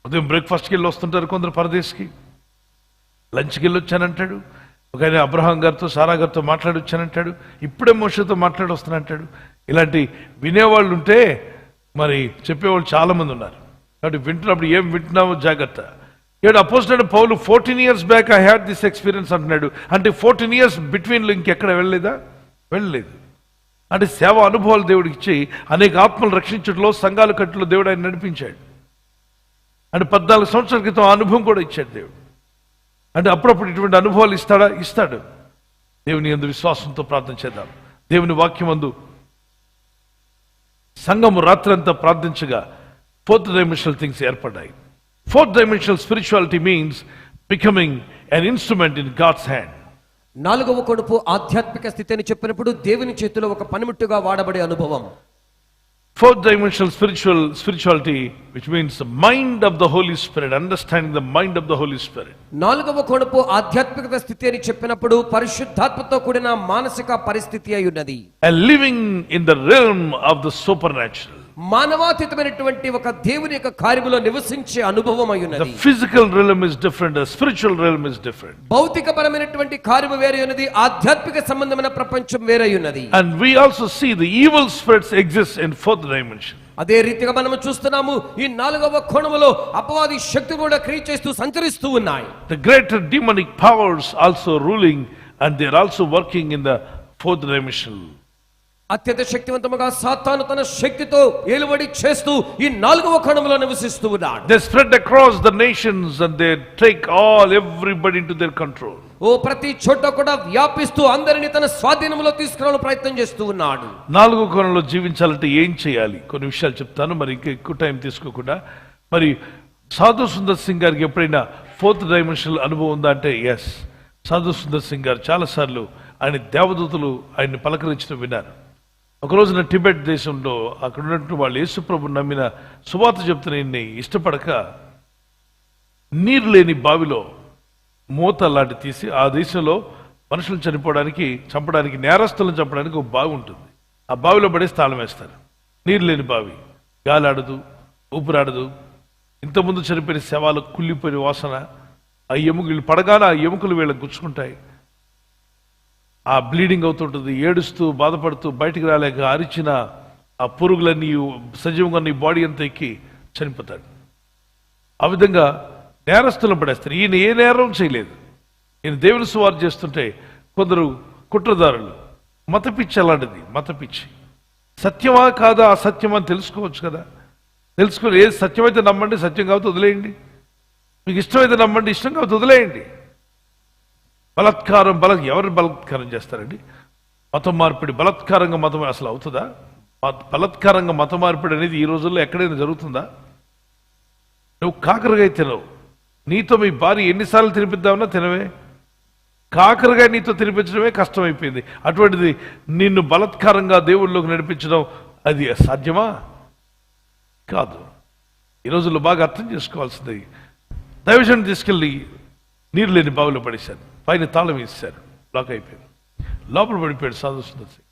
ఉదయం బ్రేక్ఫాస్ట్కి వెళ్ళి వస్తుంటారు కొందరు, పరదేశ్కి లంచ్కి వెళ్ళి వచ్చానంటాడు. ఒక ఆయన అబ్రహాం గారితో, సారా గారితో మాట్లాడి వచ్చానంటాడు. ఇప్పుడే మోషతో మాట్లాడి వస్తానంటాడు. ఇలాంటి వినేవాళ్ళు ఉంటే మరి చెప్పేవాళ్ళు చాలా మంది ఉన్నారు. కాబట్టి వింటున్నప్పుడు ఏం వింటున్నామో జాగ్రత్త. ఏడు opposite Paul 14 years back I had this experience అంటున్నాడు. అంటే 14 years బిట్వీన్లో ఇంకెక్కడ వెళ్ళలేదు. అంటే సేవ అనుభవాలు దేవుడికి ఇచ్చి అనేక ఆత్మలు రక్షించడంలో, సంఘాలు కట్టులో దేవుడు ఆయన నడిపించాడు. అంటే 14 సంవత్సరాల క్రితం ఆ అనుభవం కూడా ఇచ్చాడు దేవుడు. అంటే అప్పుడప్పుడు ఇటువంటి అనుభవాలు ఇస్తాడు. దేవుని యందు విశ్వాసంతో ప్రార్థన చేద్దాం. దేవుని వాక్యమందు సంఘము రాత్రంతా ప్రార్థించగా 4th dimensional థింగ్స్ ఏర్పడ్డాయి. 4th dimensional spirituality means becoming an instrument in God's hand. 4వ కొడుపు ఆధ్యాత్మిక స్థితిని చెప్పినప్పుడు దేవుని చేతిలో ఒక పనిముట్టుగా వాడబడే అనుభవం. Fourth dimensional spirituality, which means the mind of the Holy Spirit, understanding the mind of the Holy Spirit. నాలుగవ కోణపు ఆధ్యాత్మిక స్థితి అని చెప్పినప్పుడు పరిశుద్ధాత్మతో కూడిన మానసిక పరిస్థితి అయి ఉన్నది. And living in the realm of the supernatural. మానవాతీతమైనటువంటి ఒక దేవుని యొక్క కార్యములో నివసించే అనుభవం అయి The ఉన్నది. physical realm is different, the spiritual realm is different. భౌతికపరమైనటువంటి కార్యము వేరే ఉన్నది, ఆధ్యాత్మిక సంబంధమైన ప్రపంచం వేరే ఉన్నది. And we also see the evil spirits exist in fourth dimension. అదే రీతిగా మనము చూస్తున్నాము ఈ నాలుగవ కోణములో అపవాది శక్తులు కూడా క్రియ చేస్తూ సంచరిస్తూ ఉన్నాయి. The greater demonic powers also ruling, and they are also working in the fourth dimension. అత్యంత శక్తివంతముగా సాతాను తన శక్తితో ఏలుబడి చేస్తూ ఈ నాలుగవ కోణములో నివసిస్తూ ఉన్నాడు. They spread across the nations and they take everybody into their control. ఓ ప్రతి చోట కూడా వ్యాపిస్తూ అందరిని తన స్వాధీనంలో తీసుకురావడానికి ప్రయత్నం చేస్తూ ఉన్నాడు. నాలుగో కోణంలో జీవించాలంటే ఏం చేయాలి? కొన్ని విషయాలు చెప్తాను, మరి ఇంకా ఎక్కువ టైం తీసుకోకుండా. మరి సాధు సుందర్ సింగ్ గారికి ఎప్పుడైనా ఫోర్త్ డైమెన్షనల్ అనుభవం ఉందా అంటే ఎస్. సాధు సుందర్ సింగ్ గారు చాలాసార్లు ఆయన దేవదూతలు ఆయన్ని పలకరించడం విన్నారు. ఒక రోజున టిబెట్ దేశంలో అక్కడ ఉన్నట్టు వాళ్ళు యేసుప్రభు నమ్మిన సువార్త చెప్తున్న ఈయన్ని ఇష్టపడక నీరు లేని బావిలో మూత లాంటి తీసి, ఆ దేశంలో మనుషులు చంపడానికి నేరస్తులను చంపడానికి ఒక బావి ఉంటుంది. ఆ బావిలో పడేసి తాళం వేస్తారు. నీరు లేని బావి, గాలి ఆడదు, ఊపిరాడదు. ఇంతకుముందు చనిపోయిన శవాలు కుళ్ళిపోయిన వాసన, ఆ ఎముకలు పడగానే ఆ ఎముకలు వీళ్ళకి గుచ్చుకుంటాయి. ఆ బ్లీడింగ్ అవుతుంటుంది. ఏడుస్తూ బాధపడుతూ బయటికి రాలేక అరిచిన ఆ పురుగులన్నీ సజీవంగా నీ బాడీ అంతా ఎక్కి చనిపోతాడు. ఆ విధంగా నేరస్తులను పడేస్తారు. ఈయన ఏ నేరం చేయలేదు. ఈయన దేవుని సువార్త చేస్తుంటే కొందరు కుట్రదారులు, మతపిచ్చి అలాంటిది, మతపిచ్చి. సత్యమా కాదా అసత్యమా అని తెలుసుకోవచ్చు కదా. తెలుసుకొని ఏది సత్యమైతే నమ్మండి, సత్యం కాబట్టి వదిలేయండి. మీకు ఇష్టమైతే నమ్మండి, ఇష్టం కాబట్టి వదిలేయండి. బలాత్కారం ఎవరు బలాత్కారం చేస్తారండి? మతం మార్పిడి బలాత్కారంగా మతం అసలు అవుతుందా? బలాత్కారంగా మత మార్పిడి అనేది ఈ రోజుల్లో ఎక్కడైనా జరుగుతుందా? నువ్వు కాకరకాయ తినవు, నీతో మీ భార్య ఎన్నిసార్లు తినిపిద్దామన్నా తినవే. కాకరకాయ నీతో తినిపించడమే కష్టమైపోయింది. అటువంటిది నిన్ను బలాత్కారంగా దేవుళ్ళలోకి నడిపించడం అది సాధ్యమా? కాదు. ఈ రోజుల్లో బాగా అర్థం చేసుకోవాల్సింది. దైవజనుని తీసుకెళ్ళి నీరు లేని బావిలో పడేశారు. పైన తాళం వేశారు, లాక్ అయిపోయింది. లోపల పడిపోయాడు సాధు సుందర్ సింగ్.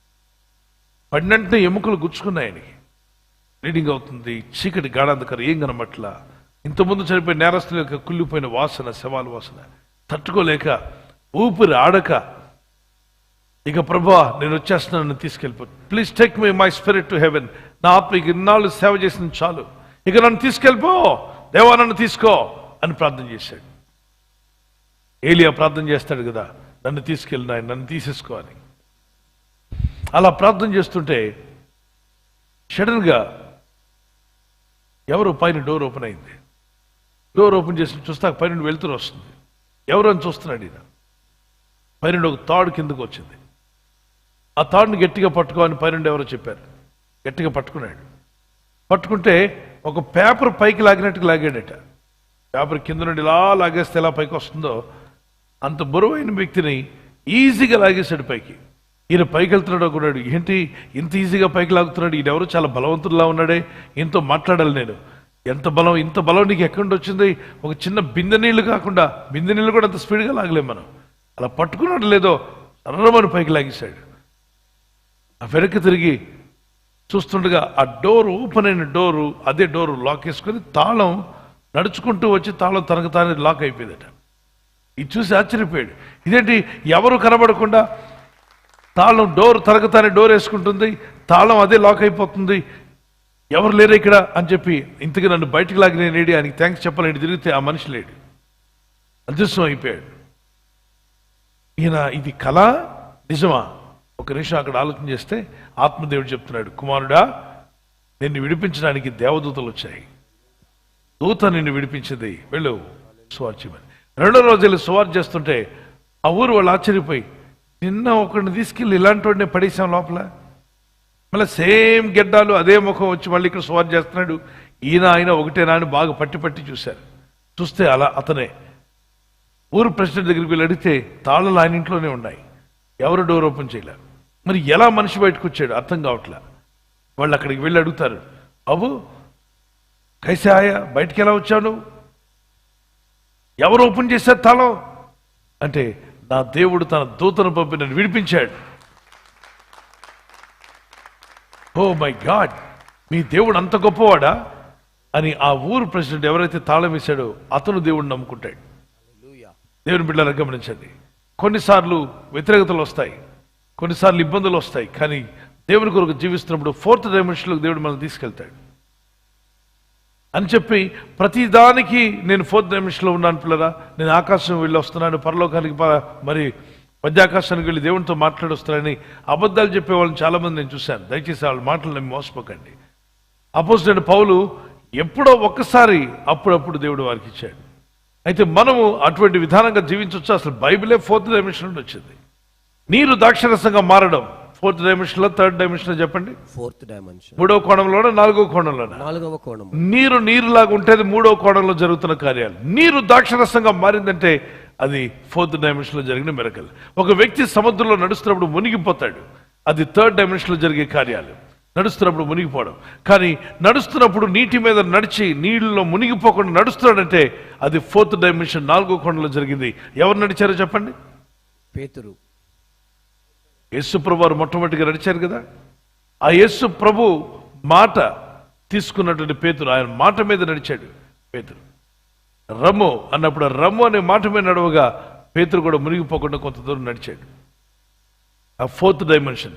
పడినంటే ఎముకలు గుచ్చుకున్నాయి. ఆయనకి బ్లీడింగ్ అవుతుంది. చీకటి గాఢాంధకారం, ఏం కనబట్లా. ఇంతకుముందు చనిపోయిన నేరస్తుల యొక్క కుళ్ళిపోయిన వాసన, శవాల వాసన తట్టుకోలేక ఊపిరి ఆడక, ఇక ప్రభువా నేను వచ్చేస్తున్నాను, నన్ను తీసుకెళ్ళిపో, please take me my spirit to heaven. నా ఆత్మకి ఇన్నాళ్ళు సేవ చేసింది చాలు, ఇక నన్ను తీసుకెళ్ళిపో దేవా, నన్ను తీసుకో అని ప్రార్థన చేశాడు. ఏలియా ప్రార్థన చేస్తాడు కదా, నన్ను తీసుకెళ్ళిన ఆయన, నన్ను తీసేసుకో అని. అలా ప్రార్థన చేస్తుంటే సడన్గా ఎవరో పైన డోర్ ఓపెన్ అయింది. డోర్ ఓపెన్ చేసి చూస్తే పైన వెళ్తురు వస్తుంది. ఎవరు అని చూస్తున్నాడు ఈయన. పైన ఒక తాడు కిందకు వచ్చింది. ఆ తాడుని గట్టిగా పట్టుకోని పైన ఎవరో చెప్పారు. గట్టిగా పట్టుకున్నాడు. పట్టుకుంటే ఒక పేపర్ పైకి లాగినట్టుగా లాగాడట. పేపర్ కింద నుండి ఇలా లాగేస్తే ఎలా పైకి వస్తుందో అంత బరువైన వ్యక్తిని ఈజీగా లాగేశాడు పైకి. ఈయన పైకి వెళ్తున్నాడు అనుకున్నాడు, ఏంటి ఇంత ఈజీగా పైకి లాగుతున్నాడు, ఈయన ఎవరో చాలా బలవంతుల్లా ఉన్నాడే, ఈయనతో మాట్లాడాలి నేను. ఎంత బలం, ఇంత బలం నీకు ఎక్కడి నుండి వచ్చింది? ఒక చిన్న బిందె నీళ్లు కాకుండా, బిందె నీళ్ళు కూడా అంత స్పీడ్గా లాగలేం మనం. అలా పట్టుకున్నాడు లేదో సర్రమని పైకి లాగేశాడు. ఆ వెనక్కి తిరిగి చూస్తుండగా ఆ డోర్ ఓపెన్ అయిన డోరు, అదే డోరు లాక్ వేసుకొని తాళం నడుచుకుంటూ వచ్చి తాళం తనకు తానే లాక్ అయిపోయిందట. ఇది చూసి ఆశ్చర్యపోయాడు. ఇదేంటి ఎవరు కనబడకుండా తాళం డోర్ తనకు తానే డోర్ వేసుకుంటుంది, తాళం అదే లాక్ అయిపోతుంది, ఎవరు లేరు ఇక్కడ అని చెప్పి ఇంతకీ నన్ను బయటికి లాగిన నేడి ఆయనకి థ్యాంక్స్ చెప్పాలని తిరిగితే ఆ మనిషి లేడు. అదృశ్యం అయిపోయాడు. ఈయన ఇది కళ నిజమా? ఒక నిమిషం అక్కడ ఆలోచన చేస్తే ఆత్మదేవుడు చెప్తున్నాడు, కుమారుడా నిన్ను విడిపించడానికి దేవదూతలు వచ్చాయి, దూత నిన్ను విడిపించింది, వెళ్ళు సువార్త చేయమని. రెండో రోజు వెళ్ళి సువార్త చేస్తుంటే ఆ ఊరు వాళ్ళు ఆశ్చర్యపోయి, నిన్న ఒకరిని తీసుకెళ్ళి ఇలాంటి వాడిని పడేసాం లోపల, మళ్ళీ సేమ్ గెడ్డాలు అదే ముఖం వచ్చి మళ్ళీ ఇక్కడ సువార్త చేస్తున్నాడు, ఈయన ఆయన ఒకటేనా అని బాగా పట్టి చూశారు. చూస్తే అలా అతనే. ఊరు ప్రెసిడెంట్ దగ్గరికి వెళ్ళి అడిగితే తాళాలు ఆయన ఇంట్లోనే ఉన్నాయి, ఎవరు డోర్ ఓపెన్ చేయలే. మరి ఎలా మనిషి బయటకు వచ్చాడు అర్థం కావట్లే. వాళ్ళు అక్కడికి వెళ్ళి అడుగుతారు, బాబు కైసే ఆయా, బయటికి ఎలా వచ్చావు నువ్వు? ఎవరు ఓపెన్ చేశారు తాళం అంటే, నా దేవుడు తన దూతను పంపి నన్ను విడిపించాడు. ఓ మై గాడ్, మీ దేవుడు అంత గొప్పవాడా అని ఆ ఊరు ప్రెసిడెంట్ ఎవరైతే తాళం వేశాడో అతను దేవుడిని నమ్ముకుంటాడు. దేవుని బిడ్డలను గమనించండి, కొన్నిసార్లు వ్యతిరేకతలు వస్తాయి, కొన్నిసార్లు ఇబ్బందులు వస్తాయి, కానీ దేవుని కొరకు జీవిస్తున్నప్పుడు 4th డైమెన్షన్లోకి దేవుడు మనల్ని తీసుకెళ్తాడు అని చెప్పి ప్రతిదానికి నేను 4th డైమెన్షన్లో ఉన్నాను పిల్లరా, నేను ఆకాశం వెళ్ళి వస్తున్నాను, పరలోకానికి మరి మధ్యాకాశానికి వెళ్ళి దేవునితో మాట్లాడొస్తానని అబద్ధాలు చెప్పే వాళ్ళని చాలా మంది నేను చూశాను. దయచేసి వాళ్ళ మాటలు నమ్మి మోసపోకండి. అపోజిట్ పౌలు ఎప్పుడో ఒక్కసారి అప్పుడప్పుడు దేవుడు వారికి ఇచ్చాడు. అయితే మనము అటువంటి విధానంగా జీవించవచ్చు. అసలు బైబిలే 4th డైమెన్షన్ నుండి వచ్చింది. నీరు ద్రాక్షరసంగా మారడం 4th డైమెన్షన్ లో, 3rd dimension dimension 4th dimension, 3వ కోణంలోనే, 4వ కోణంలోనే. 4వ కోణం. నీరులాగా ఉంటేది 3వ కోణంలో జరుగుతున్న కార్యాలు. నీరు ద్రాక్షరసంగా మారిందంటే అది 4th డైమెన్షన్ లో జరిగిన మిరకల్. ఒక వ్యక్తి సముద్రంలో నడుస్తున్నప్పుడు మునిగిపోతాడు, అది 3rd డైమెన్షన్ లో జరిగే కార్యాలు. నడుస్తున్నప్పుడు మునిగిపోవడం. కానీ నడుస్తున్నప్పుడు నీటి మీద నడిచి నీళ్ళలో మునిగిపోకుండా నడుస్తున్నాడంటే అది 4th డైమెన్షన్, 4వ కోణంలో జరిగింది. ఎవరు నడిచారో చెప్పండి? పేతురు. యేసు ప్రభు వారు మొట్టమొదటిగా నడిచారు కదా. ఆ యేసు ప్రభు మాట తీసుకున్నటువంటి పేతురు, ఆయన మాట మీద నడిచాడు పేతురు. రమ్ము అన్నప్పుడు రమ్ము అనే మాట మీద నడవగా పేతురు కూడా మునిగిపోకుండా కొంత దూరం నడిచాడు. ఆ 4th డైమెన్షన్.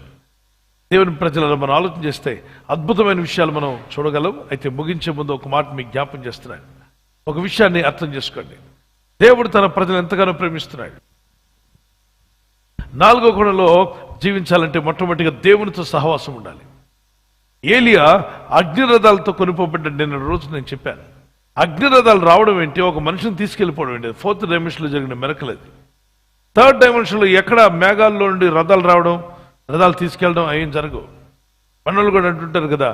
దేవుని ప్రజలను మనం ఆలోచన చేస్తే అద్భుతమైన విషయాలు మనం చూడగలం. అయితే ముగించే ముందు ఒక మాట మీకు జ్ఞాపం చేస్తున్నాను. ఒక విషయాన్ని అర్థం చేసుకోండి. దేవుడు తన ప్రజలు ఎంతగానో ప్రేమిస్తున్నాడు. 4వ కోణంలో జీవించాలంటే మొట్టమొదటిగా దేవునితో సహవాసం ఉండాలి. ఏలియా అగ్నిరథాలతో కొనిపోబడ్డాడు. నిన్న రోజు నేను చెప్పాను. అగ్నిరథాలు రావడం ఏంటి, ఒక మనిషిని తీసుకెళ్ళిపోవడం ఏంటి? 4th డైమెన్షన్లో జరిగిన మిరకల్ అది. 3rd డైమెన్షన్లో ఎక్కడ మేఘాల్లో నుండి రథాలు రావడం, రథాలు తీసుకెళ్ళడం ఏం జరగవు. పనులు కూడా అంటుంటారు కదా,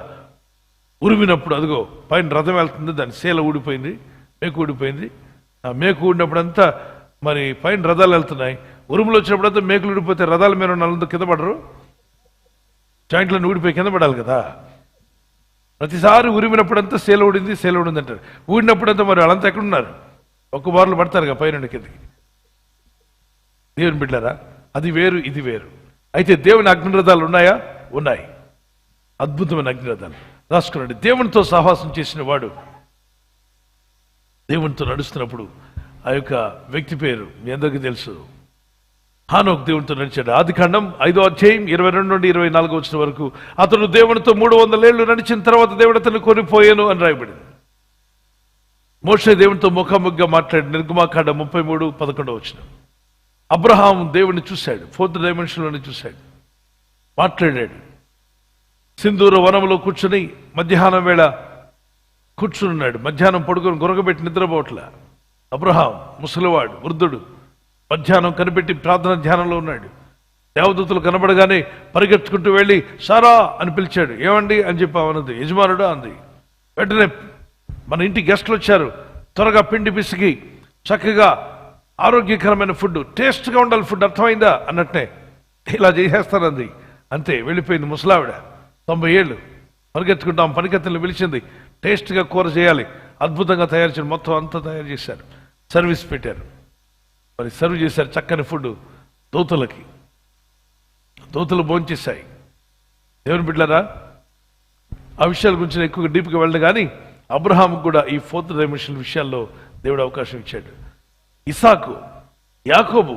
ఉరిమినప్పుడు అదిగో పైన రథం వెళ్తుంది, దాని శీల ఊడిపోయింది, మేకు ఊడిపోయింది. ఆ మేకు ఊడినప్పుడంతా మరి పైన రథాలు వెళ్తున్నాయి. ఉరుములు వచ్చినప్పుడంతా మేకులు ఊడిపోతే రథాల మీద నల్లంతా కింద పడరు, జాయింట్లను ఊడిపోయి కింద పడాలి కదా. ప్రతిసారి ఉరిమినప్పుడంతా శీల ఊడింది, శీల ఊడింది అంటారు. ఊడినప్పుడంతా మరి వాళ్ళంతా ఎక్కడున్నారు? ఒక్క బారులు పడతారు కదా పైన కిందకి. దేవుని బిడ్డారా, అది వేరు, ఇది వేరు. అయితే దేవుని అగ్నిరథాలు ఉన్నాయా? ఉన్నాయి. అద్భుతమైన అగ్నిరథాలు. రాసుకున్నాడు. దేవునితో సహవాసం చేసిన వాడు దేవునితో నడుస్తున్నప్పుడు ఆ యొక్క వ్యక్తి పేరు మీ అందరికీ తెలుసు, హానోకు. దేవునితో నడిచాడు. ఆదికాండం 5వ అధ్యాయం 22 నుండి 24 వచ్చిన వరకు అతను దేవునితో 300 ఏళ్లు నడిచిన తర్వాత దేవుడు అతను కొనిపోయాను అని రాయబడింది. మోషే దేవునితో ముఖాముఖిగా మాట్లాడి నిర్గమాకాండం 33:11 వచ్చిన. అబ్రహాం దేవుని చూశాడు, 4th డైమెన్షన్లోనే చూశాడు, మాట్లాడాడు. సింధూర వనంలో కూర్చుని మధ్యాహ్నం వేళ కూర్చున్నాడు. మధ్యాహ్నం పడుకొని గొరగబెట్టి నిద్రపోవట్ల. అబ్రహాం ముసలివాడు, వృద్ధుడు, మధ్యాహ్నం కనిపెట్టి ప్రార్థన ధ్యానంలో ఉన్నాడు. దేవదూతలు కనబడగానే పరిగెత్తుకుంటూ వెళ్ళి సారా అని పిలిచాడు. ఏమండి అని చెప్పి అన్నది. యజమానుడా అంది. వెంటనే మన ఇంటి గెస్టులు వచ్చారు, త్వరగా పిండి పిసికి చక్కగా ఆరోగ్యకరమైన ఫుడ్, టేస్ట్గా ఉండాలి ఫుడ్, అర్థమైందా అన్నట్టే ఇలా చేసేస్తానంది. అంతే, వెళ్ళిపోయింది ముసలావిడ. 90 ఏళ్ళు పరిగెత్తుకుంటాం. పనికెత్తలు పిలిచింది, టేస్ట్గా కూర చేయాలి, అద్భుతంగా తయారు చేయాలి. మొత్తం అంతా తయారు చేశారు, సర్వీస్ పెట్టారు. మరి సర్వ్ చేశారు చక్కని ఫుడ్ దూతలకి. దూతలు భోంచేశాయి. దేవుని బిడ్డలారా, ఆ విషయాల గురించి ఎక్కువగా డీప్గా వెళ్ళదు. కానీ అబ్రహాంకు కూడా ఈ 4th డైమెన్షన్ విషయాల్లో దేవుడు అవకాశం ఇచ్చాడు. ఇసాకు, యాకోబు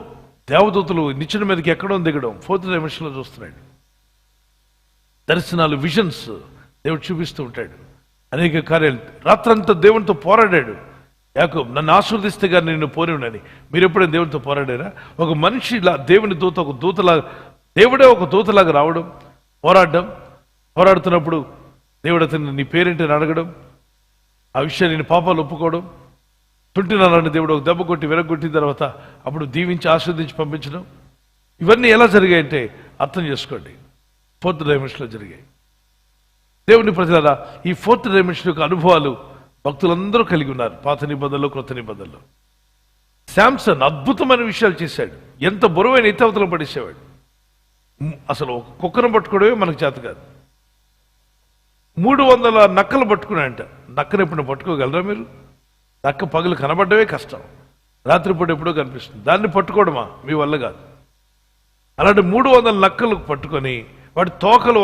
దేవదూతలు నిచ్చెన మీదకి ఎక్కడో దిగడం 4th డైమెన్షన్లో చూస్తున్నాడు. దర్శనాలు, విజన్స్ దేవుడు చూపిస్తూ ఉంటాడు. అనేక కార్యాలు. రాత్రంతా దేవునితో పోరాడాడు యాకోబు. నన్ను ఆశీర్వదిస్తే గాని నిన్ను పోనివ్వనని. మీరు ఎప్పుడైనా దేవునితో పోరాడారా? ఒక మనిషి దేవుని దూత, ఒక దూతలాగా, దేవుడే ఒక దూతలాగా రావడం, పోరాడుతున్నప్పుడు దేవుడు అతన్ని నీ పేరేంటని అడగడం, ఆ విషయాన్ని నేను పాపాలు ఒప్పుకోవడం, తుంటినాలని దేవుడు ఒక దెబ్బ కొట్టి విరగొట్టిన తర్వాత అప్పుడు దీవించి ఆస్వాదించి పంపించడం. ఇవన్నీ ఎలా జరిగాయంటే అర్థం చేసుకోండి, 4th డైమెన్షన్లో జరిగాయి. దేవుని ప్రజలారా, ఈ 4th డైమెన్షన్ యొక్క అనుభవాలు భక్తులందరూ కలిగి ఉన్నారు, పాత నిబంధనలో, క్రొత్త నిబంధనలో. శాంసన్ అద్భుతమైన విషయాలు చేశాడు. ఎంత బరువైన ఎత్తవతలు పడేసేవాడు. అసలు కుక్కను పట్టుకోవడమే మనకు చేత కాదు. 300 నక్కలు పట్టుకున్నాయంట. నక్కను ఎప్పుడు పట్టుకోగలరా మీరు? నక్క పగలు కనబడ్డమే కష్టం, రాత్రిపూట ఎప్పుడో కనిపిస్తుంది. దాన్ని పట్టుకోవడమా మీ వల్ల కాదు. అలాంటి 300 నక్కలు పట్టుకొని వాటి తోకలు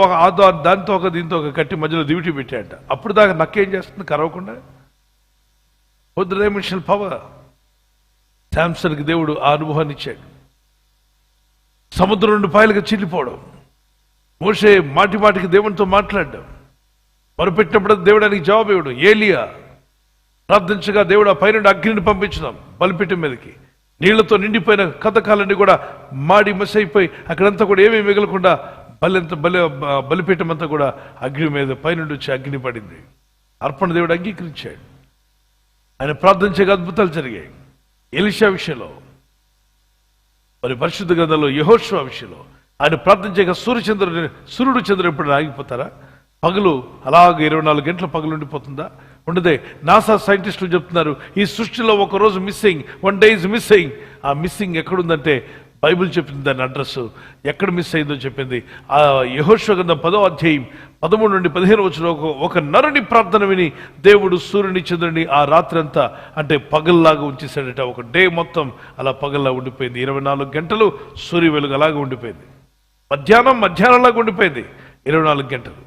దాని తోక దీని తోక కట్టి మధ్యలో దివిటి పెట్టాయంట. అప్పుడు దాకా నక్క ఏం చేస్తుంది? కరవకుండా. Dimensional power. శాంసన్కి దేవుడు ఆ అనుభవాన్ని ఇచ్చాడు. సముద్రం 2 పాయలుగా చీలిపోవడం, మోషే మాటి మాటికి దేవునితో మాట్లాడడం, మొరపెట్టినప్పుడు దేవుడానికి జవాబు ఇవ్వడం, ఏలియా ప్రార్థించగా దేవుడు ఆ పైనుండి అగ్నిని పంపించడం బలిపీఠం మీదకి, నీళ్లతో నిండిపోయిన కథకాలన్నీ కూడా మాడి మసైపోయి అక్కడంతా కూడా ఏమీ మిగలకుండా బలిపీఠం అంతా కూడా అగ్ని మీద పైనుండి వచ్చి అగ్ని పడింది. అర్పణ దేవుడు అంగీకరించాడు. ఆయన ప్రార్థించగా అద్భుతాలు జరిగాయి. ఎలీషా విషయంలో, మరి పరిశుద్ధ గ్రంథంలో యెహోషువ విషయంలో ఆయన ప్రార్థించగా సూర్యుడు చంద్రుడు ఎప్పుడు ఆగిపోతారా? పగలు అలాగే 24 గంటల పగలు ఉండిపోతుందా? ఉండదే. నాసా సైంటిస్టులు చెప్తున్నారు ఈ సృష్టిలో ఒక రోజు మిస్సింగ్, 1 day is మిస్సింగ్. ఆ మిస్సింగ్ ఎక్కడుందంటే బైబిల్ చెప్పింది దాని అడ్రస్. ఎక్కడ మిస్ అయిందో చెప్పింది. ఆ యెహోషువ గ్రంథం 10వ అధ్యాయం 13 నుండి 15 వచనంలో ఒక నరుని ప్రార్థన విని దేవుడు సూర్యుని చంద్రుని ఆ రాత్రి అంతా అంటే పగల్లాగా ఉంచేసాడట. ఒక డే మొత్తం అలా పగల్లా ఉండిపోయింది. 24 గంటలు సూర్య వెలుగు అలాగా ఉండిపోయింది. మధ్యాహ్నంలాగా ఉండిపోయింది 24 గంటలు.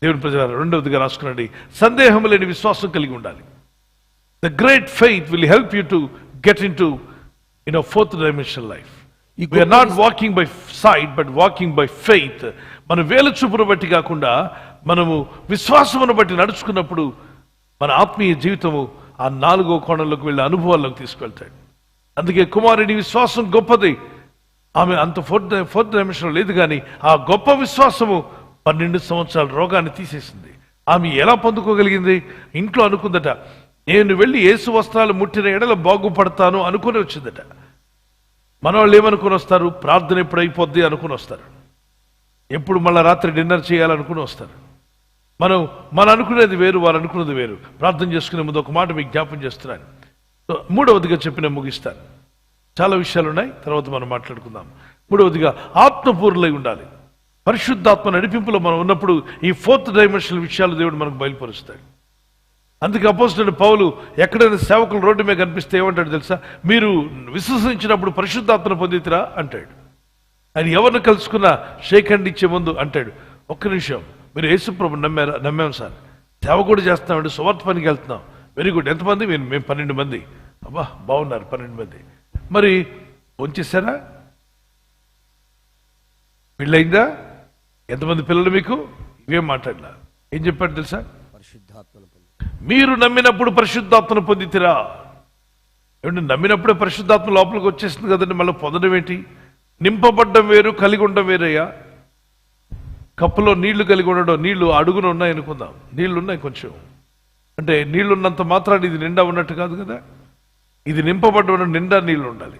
దేవుని ప్రజలారా, రెండవదిగా రాసుకునండి, సందేహం లేని విశ్వాసం కలిగి ఉండాలి. The great faith will help you to get in to fourth dimensional life. We are not walking by sight but walking by faith. మన వేలు చూపును బట్టి కాకుండా మనము విశ్వాసమును బట్టి నడుచుకున్నప్పుడు మన ఆత్మీయ జీవితము ఆ 4వ కోణంలోకి వెళ్ళే అనుభవాల్లోకి తీసుకెళ్తాడు. అందుకే కుమారుని విశ్వాసం గొప్పది. ఆమె అంత ఫోర్త్ డైమెన్షన్ లేదు, కానీ ఆ గొప్ప విశ్వాసము 12 సంవత్సరాల రోగాన్ని తీసేసింది. ఆమె ఎలా పొందుకోగలిగింది? ఇంట్లో అనుకుందట, నేను వెళ్ళి యేసు వస్త్రాలు ముట్టిన ఎడల బాగుపడతాను అనుకుని వచ్చిందట. మన వాళ్ళు ఏమనుకుని వస్తారు? ప్రార్థన ఎప్పుడు అయిపోద్ది అనుకుని వస్తారు. ఎప్పుడు మళ్ళీ రాత్రి డిన్నర్ చేయాలనుకుని వస్తారు. మనం అనుకునేది వేరు, వారు అనుకునేది వేరు. ప్రార్థన చేసుకునే ముందు ఒక మాట మీకు జ్ఞాపం చేస్తున్నాను. మూడవదిగా చెప్పిన ముగిస్తాను. చాలా విషయాలు ఉన్నాయి, తర్వాత మనం మాట్లాడుకుందాం. మూడవదిగా ఆత్మపూర్ణులై ఉండాలి. పరిశుద్ధాత్మ నడిపింపులో మనం ఉన్నప్పుడు ఈ 4th డైమెన్షనల్ విషయాలు దేవుడు మనకు బయలుపరుస్తాడు. అందుకే అపోస్తలుడైన పౌలు ఎక్కడైనా సేవకులు రోడ్డు మీద కనిపిస్తే ఏమంటాడు తెలుసా? మీరు విశ్వసించినప్పుడు పరిశుద్ధాత్మను పొందితిరా అంటాడు. ఆయన ఎవరిని కలుసుకున్నా షేక్ హ్యాండ్ ఇచ్చే ముందు అంటాడు, ఒక్క నిమిషం, మీరు యేసుప్రభుని నమ్మాం సార్, సేవ కూడా చేస్తామండి, సువార్త పనికి వెళ్తున్నాం. Very good. ఎంతమంది? మేము 12 మంది. అబ్బా బాగున్నారు, 12 మంది. మరి వంచేశారా? పెళ్ళయిందా? ఎంతమంది పిల్లలు మీకు? ఇవేం మాట్లాడలా. ఏం చెప్పాడు తెలుసా? పరిశుద్ధాత్మను మీరు నమ్మినప్పుడు పరిశుద్ధాత్మను పొందితిరా. ఏమంటే నమ్మినప్పుడే పరిశుద్ధాత్మ లోపలికి వచ్చేస్తుంది కదండి, మళ్ళీ పొందడం ఏంటి? నింపబడ్డం వేరు, కలిగి ఉండడం వేరయ్యా. కప్పులో నీళ్లు కలిగి ఉండడం, నీళ్లు అడుగున ఉన్నాయి అనుకుందాం, నీళ్లు ఉన్నాయి కొంచెం, అంటే నీళ్లు ఉన్నంత మాత్రాన్ని ఇది నిండా ఉన్నట్టు కాదు కదా. ఇది నింపబడ్డ నిండా నీళ్లు ఉండాలి,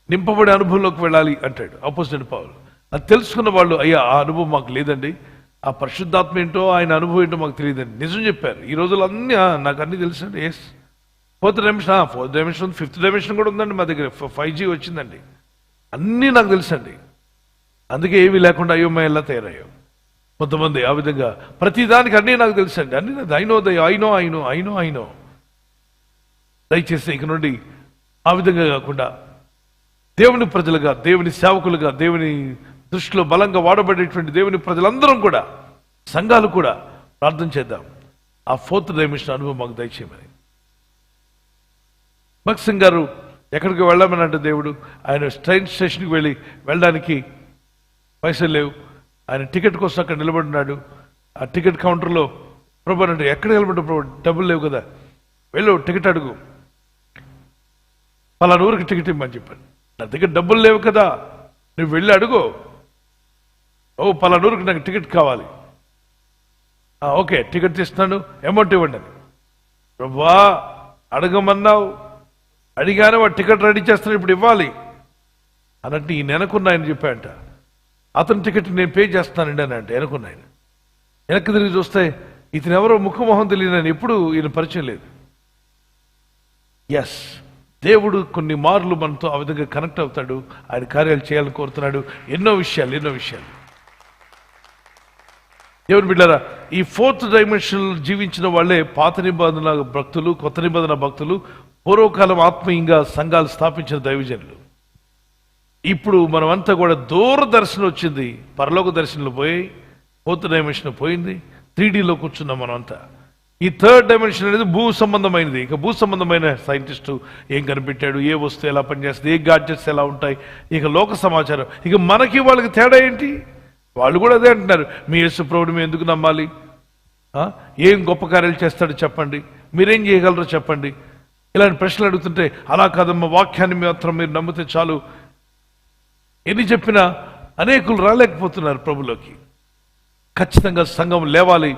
నింపబడే అనుభవంలోకి వెళ్ళాలి అంటాడు అపోస్తలుడైన పౌలు. అది తెలుసుకున్న వాళ్ళు, అయ్యా ఆ అనుభవం మాకు లేదండి, ఆ పరిశుద్ధాత్మ ఏంటో ఆయన అనుభవం ఏంటో మాకు తెలియదండి. నిజం చెప్పారు. ఈ రోజులు అన్నీ నాకు అన్నీ తెలుసండి. Yes, 4th dimension 5th dimension కూడా ఉందండి మా దగ్గర. 5G వచ్చిందండి. అన్నీ నాకు తెలుసండి. అందుకే ఏమీ లేకుండా అయోమయంలా తయారయ్యాం కొంతమంది. ఆ విధంగా ప్రతిదానికి అన్నీ నాకు తెలుసండి, అన్నీ నాకు ఐనో. దయచేసి ఇక నుండి ఆ విధంగా కాకుండా దేవుని ప్రజలుగా, దేవుని సేవకులుగా, దేవుని దృష్టిలో బలంగా వాడబడేటువంటి దేవుని ప్రజలందరం కూడా, సంఘాలు కూడా ప్రార్థన చేద్దాం. ఆ 4th డైమెన్షన్ అనుభవం మాకు దయచేయమని. భక్త్ సింగ్ గారు ఎక్కడికి వెళ్ళమని అంటే దేవుడు, ఆయన ట్రైన్ స్టేషన్కి వెళ్ళడానికి పైసలు లేవు. ఆయన టికెట్ కోసం అక్కడ నిలబడినాడు. ఆ టికెట్ కౌంటర్లో, ప్రభు అంటే ఎక్కడ నిలబడ్డా ప్రభు, డబ్బులు లేవు కదా, వెళ్ళు టికెట్ అడుగు, పలానా ఊరికి టికెట్ ఇవ్వమని చెప్పాను. నా దగ్గర డబ్బులు లేవు కదా, నువ్వు వెళ్ళి అడుగు. ఓ పలానా ఊరికి నాకు టికెట్ కావాలి, ఓకే టికెట్ తీస్తున్నాను, అమౌంట్ ఇవ్వండి అని. ప్రభువా అడగమన్నావు, అడిగానే వాడు టికెట్ రెడీ చేస్తాను, ఇప్పుడు ఇవ్వాలి అన్నట్టు ఈయన వెనకున్న ఆయన చెప్పాయంట, అతని టికెట్ నేను పే చేస్తానండి అని అంటే వెనకున్న ఆయన. వెనక్కి తిరిగి చూస్తే ఇతను ఎవరో ముఖమొహం తెలియని, ఎప్పుడు ఈయన పరిచయం లేదు. ఎస్, దేవుడు కొన్ని మార్లు మనతో ఆ విధంగా కనెక్ట్ అవుతాడు. ఆయన కార్యాలు చేయాలని కోరుతున్నాడు. ఎన్నో విషయాలు. దేవుని బిడ్డారా, ఈ 4th డైమెన్షన్ జీవించిన వాళ్ళే పాత నిబంధన భక్తులు, కొత్త నిబంధన భక్తులు, పూర్వకాలం ఆత్మీయంగా సంఘాలు స్థాపించిన దైవజనులు. ఇప్పుడు మనమంతా కూడా దూరదర్శనం వచ్చింది, పరలోక దర్శనంలో పోయి 4th డైమెన్షన్ పోయింది, 3Dలో కూర్చున్నాం మనమంతా. ఈ 3rd డైమెన్షన్ అనేది భూ సంబంధమైనది. ఇక భూ సంబంధమైన సైంటిస్టు ఏం కనిపెట్టాడు, ఏ వస్తువు ఎలా పనిచేస్తుంది, ఏ గాడ్జెట్స్ ఎలా ఉంటాయి, ఇక లోక సమాచారం. ఇక మనకి వాళ్ళకి తేడా ఏంటి? వాళ్ళు కూడా అదే అంటున్నారు, మీ యేసు ప్రభువుని మేము ఎందుకు నమ్మాలి, ఏం గొప్ప కార్యాలు చేస్తాడో చెప్పండి, మీరేం చేయగలరో చెప్పండి. ఇలాంటి ప్రశ్నలు అడుగుతుంటే, అలా కాదమ్మా, వాక్యాన్ని మాత్రం మీరు నమ్మితే చాలు. ఎన్ని చెప్పినా అనేకులు రాలేకపోతున్నారు ప్రభులోకి. ఖచ్చితంగా సంఘం లేవాలి,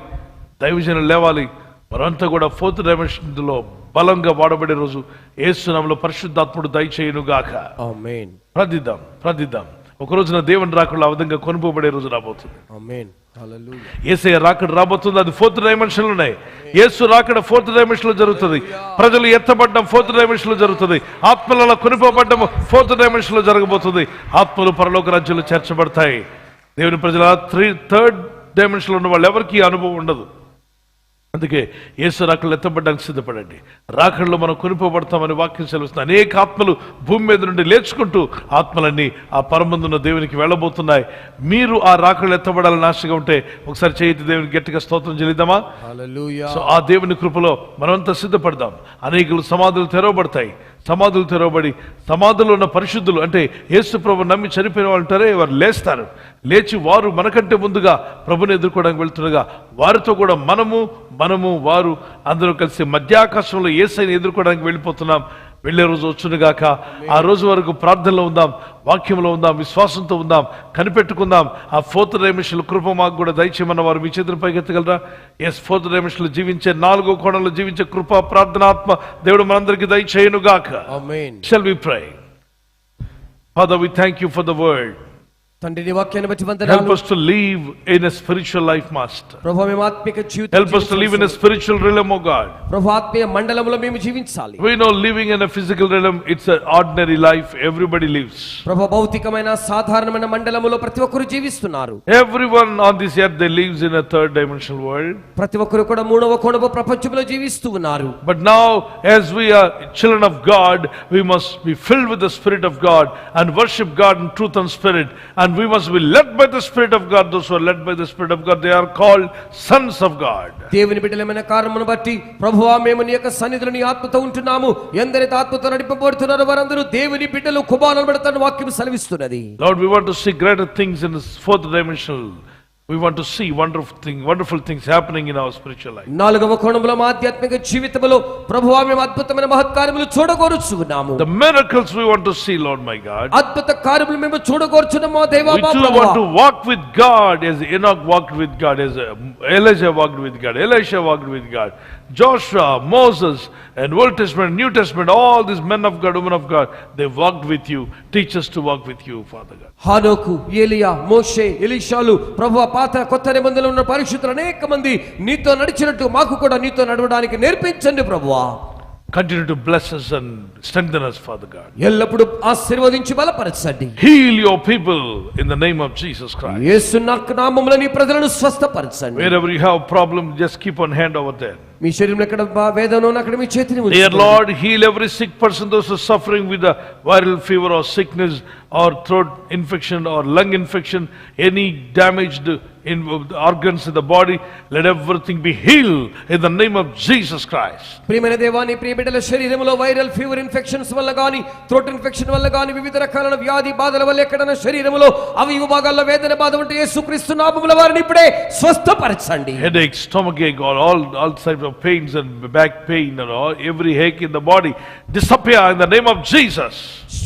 దైవజనులు లేవాలి. మనంతా కూడా 4th డైమెన్షన్లో బలంగా వాడబడే రోజు యేసు నామములో పరిశుద్ధాత్ముడు దయచేయును గాక. ఆమేన్. ప్రార్థిద్దాం. ఒక రోజున దేవుని రాకడ ఆ విధంగా కొనుపోబడే రోజు రాబోతుంది. ఆమేన్. హల్లెలూయా. యేసయ్య రాకడ రాబోతుంది, అది 4th డైమెన్షన్ ఉన్నాయి. యేసు రాకడ 4th డైమెన్షన్ లో జరుగుతుంది. ప్రజలు ఎత్తబడ్డం 4th డైమెన్షన్ లో జరుగుతుంది. ఆత్మలలో కొనుపోబడ్డం 4th డైమెన్షన్ లో జరగబోతుంది. ఆత్మలు పరలోక రాజ్యంలో చేర్చబడతాయి. దేవుని ప్రజల 3rd డైమెన్షన్ లో ఉన్న వాళ్ళు ఎవరికి అనుభవం ఉండదు. అందుకే యేసు రాకడలో ఎత్తబడ్డానికి సిద్ధపడండి. రాకడలో మనం కొనిపోబడతామని వాక్యం సెలవుస్తుంది. అనేక ఆత్మలు భూమి మీద నుండి లేచుకుంటూ ఆత్మలన్నీ ఆ పరమందున్న దేవునికి వెళ్ళబోతున్నాయి. మీరు ఆ రాకడలో ఎత్తబడాలని ఆశగా ఉంటే ఒకసారి చేతి దేవునికి గట్టిగా స్తోత్రం చెల్లిద్దామా? హల్లెలూయా. సో ఆ దేవుని కృపలో మనమంతా సిద్ధపడదాం. అనేకులు సమాధులు తెరవబడతాయి. సమాధులు తెరవబడి సమాధులు ఉన్న పరిశుద్ధులు, అంటే యేసు ప్రభు నమ్మి చనిపోయిన వాళ్ళు ఉంటారే, వారు లేస్తారు. లేచి వారు మనకంటే ముందుగా ప్రభుని ఎదుర్కోవడానికి వెళ్తుండగా వారితో కూడా మనము వారు అందరూ కలిసి మధ్యాకాశంలో యేసయ్యని ఎదుర్కోవడానికి వెళ్ళిపోతున్నాం. వెళ్ళే రోజు వచ్చునుగాక. ఆ రోజు వరకు ప్రార్థనలో ఉందాం, వాక్యంలో ఉందాం, విశ్వాసంతో ఉందాం, కనిపెట్టుకుందాం. ఆ 4th డైమెన్షన్ కృప మాకు కూడా దయచేయమన్న వారు మీ చేతుల పైకి ఎత్తగలరా? 4th డైమెన్షన్ జీవించే, 4వ కోణంలో జీవించే కృప, ప్రార్థనాత్మ దేవుడు మనందరికీ దయచేయునుగాక. ఆమేన్. Shall we pray? Father, we thank you for the word. తండ్రి నీ వాక్యాన్ని బట్టి Help వందనాలు. us to live in a spiritual life, Master. ప్రభువా మేము ఆత్మిక జీవితం Help us to live in a spiritual realm, O God. ప్రభు ఆత్మీయ మండలంలో మేము జీవించాలి. We know living in a physical realm, it's an ordinary life. Everybody lives. ప్రభు భౌతికమైన సాధారణమైన మండలములో ప్రతి ఒక్కరు జీవిస్తున్నారు. Everyone on this earth, they lives in a 3rd dimensional world. ప్రతి ఒక్కరు కూడా 3వ కోణపు ప్రపంచంలో జీవిస్తూ ఉన్నారు. But now, as we are children of God, we must be filled with the Spirit of God and worship God in truth and spirit. And we must be led by the Spirit of God. Those who are led by the Spirit of God, they are called sons of God. దేవుని బిడ్డలమైన కారణమును బట్టి ప్రభువా మేము నీ యొక్క సన్నిధిలో నీ ఆత్మతో ఉంటున్నాము. ఎందరైతే ఆత్మతో నడిపబడుతున్నారో వారందరూ దేవుని బిడ్డలు, కుమారులు పడతారని వాక్యం సెలవిస్తున్నది. Lord, we want to see greater things in this 4th dimensional. We want to see wonderful things happening in our spiritual life. 4వ కోణంలో మా ఆధ్యాత్మిక జీవితంలో ప్రభువా మేము అద్భుతమైన మహత్కార్యములు చూడగోరుచున్నాము. The miracles we want to see, Lord my God. అద్భుత కార్యములు మేము చూడగోరుచున్నాము దేవా We మా too ప్రభువా. want to walk with God as Enoch walked with God, as Elijah walked with God, Elisha walked with God, Joshua, Moses, and Old Testament, New Testament, all these men of God, women of God, they walked with you. Teach us to walk with you, Father God. హానోకు, ఏలియా, మోషే, ఎలీషాలు, ప్రభువా పాత కొత్త నిబంధనలో ఉన్న పరిశుద్ధులు అనేక మంది నీతో నడిచినట్టు మాకు కూడా నీతో నడవడానికి నేర్పించండి ప్రభువా. Continue to bless us and strengthen us, Father God. ఎల్లప్పుడూ ఆశీర్వదించి బలపరచండి. Heal your people in the name of Jesus Christ. యేసు నామములో నీ ప్రజలను స్వస్థపరచండి. Wherever you have problem, just keep on hand over there. మీ శరీరంలో ఎక్కడ వేదన ఉన్నా అక్కడ మీ చేతిని Dear ఉంచండి. Lord, heal every sick person, those who are suffering with a viral fever or sickness or throat infection or lung infection, any damaged in organs in the body, let everything be healed in the name of Jesus Christ. ప్రియమైన దేవా నీ ప్రియ బిడ్డల శరీరంలో వైరల్ ఫీవర్ ఇన్ఫెక్షన్స్ వల్ల గాని, థ్రోట్ ఇన్ఫెక్షన్ వల్ల గాని, వివిధ రకాల వ్యాధి బాధల వల్ల ఎక్కడైనా శరీరంలో అవి విభాగాల్లో వేదన బాధ ఉంటే యేసుక్రీస్తు నామములో వారిని ఇప్పుడే స్వస్థపరచండి. Headache, stomachache, or all types of pains and back pain and all, every ache in the body disappear in the name of Jesus.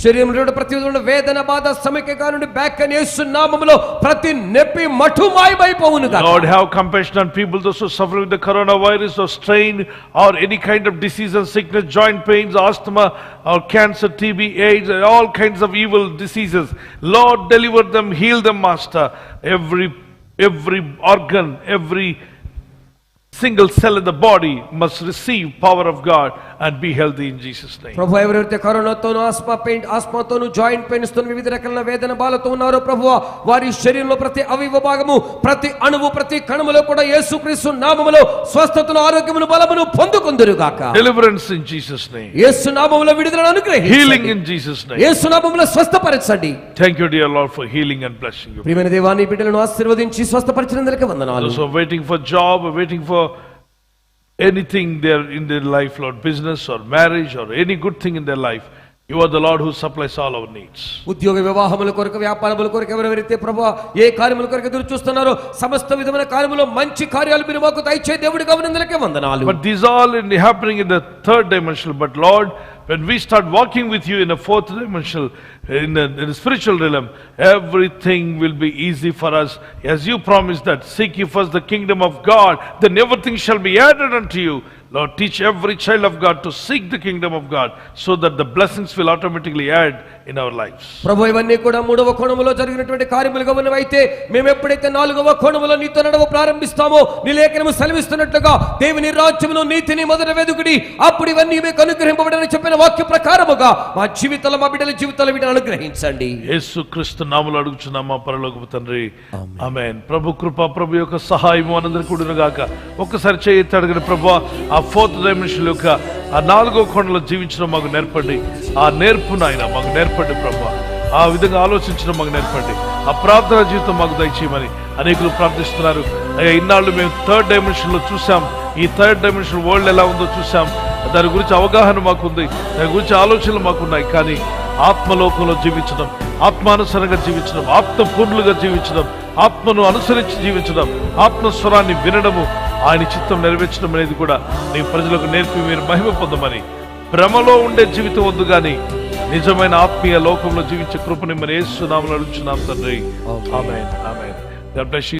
శరీరంలో ప్రతి వేదన బాధ సమస్య నుండి బ్యాక్ అని యేసు నామములో ప్రతి నొప్పి మటుమాయమైపోవును గాక. Lord, have compassion on people those who suffer with the coronavirus or strain or any kind of disease and sickness, joint pains, asthma or cancer, TB, AIDS, and all kinds of evil diseases. Lord, deliver them, heal them, Master. Every organ, every single cell in the body must receive power of God and be healthy in Jesus' name. ప్రభు ఎవరైతే కరోనాతోను ఆస్మాతోను జాయింట్ పెయిన్స్ తో వివిధ రకాల వేదన బాధలతో ఉన్నారో ప్రభు వారి శరీరంలో ప్రతి అవయవ భాగము ప్రతి అణువు ప్రతి కణములో కూడా యేసుక్రీస్తు నామములో స్వస్థతను ఆరోగ్యమును బలమును పొందుకొందురు గాక. Deliverance in Jesus' name. యేసు నామములో విడుదలను అనుగ్రహించండి. Healing in Jesus' name. యేసు నామములో స్వస్థపరచండి. Thank you, dear Lord, for healing and blessing you. ప్రియమైన దేవా నీ బిడ్డలను ఆశీర్వదించి స్వస్థపరిచినందుకు వందనాలు. Those who are waiting for job, or waiting for anything there in their life, Lord, business or marriage or any good thing in their life, you are the Lord who supplies all our needs. ఉద్యోగ వివాహముల కొరకు వ్యాపారముల కొరకు ఎవరెవరైతే ప్రభువా ఏ కార్యముల కొరకు ఎదురు చూస్తున్నారో సమస్త విధమైన కార్యములో మంచి కార్యాలు మీరు మాకు దయచే దేవుడిగా ఉన్నందుకే వందనాలు. But these all happening in the third dimension. But Lord, when we start walking with you in a fourth dimension, in the spiritual realm, everything will be easy for us. As you promised that, seek ye first the kingdom of God, then everything shall be added unto you. Lord, teach every child of God to seek the kingdom of God, so that the blessings will automatically add in our lives. ప్రభు ఇవన్నీ కూడా మూడవ కోణములో జరిగినటువంటి కార్యములుగా ఉన్నవైతే మేము ఎప్పుడైతే నాలుగవ కోణములో నీతో నడవ ప్రారంభిస్తామో నీ లేఖనము సెలవిస్తున్నట్లుగా దేవుని రాజ్యమును నీతిని మొదట వెదుకుడి అప్పుడు ఇవన్నీ మీకు అనుగ్రహింపబడని చెప్పిన వాక్య ప్రకారముగా మా జీవితాల మా బిడ్డల జీవితాల వీటిని అనుగ్రహించండి. యేసుక్రీస్తు నామములో అడుగుచున్నాం మా పరలోకపు తండ్రి, ఆమేన్. ప్రభు కృప, ప్రభు యొక్క సహాయం మనందరికీ కూడును గాక. ఒక్కసారి చేయి అడగండి, ప్రభు ఆ ఫోర్త్ డైమెన్షన్ యొక్క ఆ నాలుగో కోణంలో జీవించడం మాకు నేర్పండి. ఆ నేర్పు నాయన మాకు నేర్పండి ప్రభు. ఆ విధంగా ఆలోచించడం మాకు నేర్పండి. ఆ ప్రార్థన జీవితం మాకు దయచేయమని అనేకులు ప్రార్థిస్తున్నారు. అయ్యా, ఇన్నాళ్ళు మేము థర్డ్ డైమెన్షన్ లో చూసాం. ఈ థర్డ్ డైమెన్షన్ వరల్డ్ ఎలా ఉందో చూసాం. దాని గురించి అవగాహన మాకుంది, దాని గురించి ఆలోచనలు మాకున్నాయి. కానీ ఆత్మలోకంలో జీవించడం, ఆత్మానుసరంగా జీవించడం, ఆత్మపూర్ణులుగా జీవించడం, ఆత్మను అనుసరించి జీవించడం, ఆత్మస్వరాన్ని వినడము, ఆయన చిత్తం నెరవేర్చడం అనేది కూడా నీ ప్రజలకు నేర్పి మీరు మహిమ పొందమని, భ్రమలో ఉండే జీవితం వద్దు కానీ నిజమైన ఆత్మీయ లోకంలో జీవించే కృపని మన యేసు నామములో అడుగుచున్నాం తండ్రి. ఆమేన్. ఆమేన్. God bless you.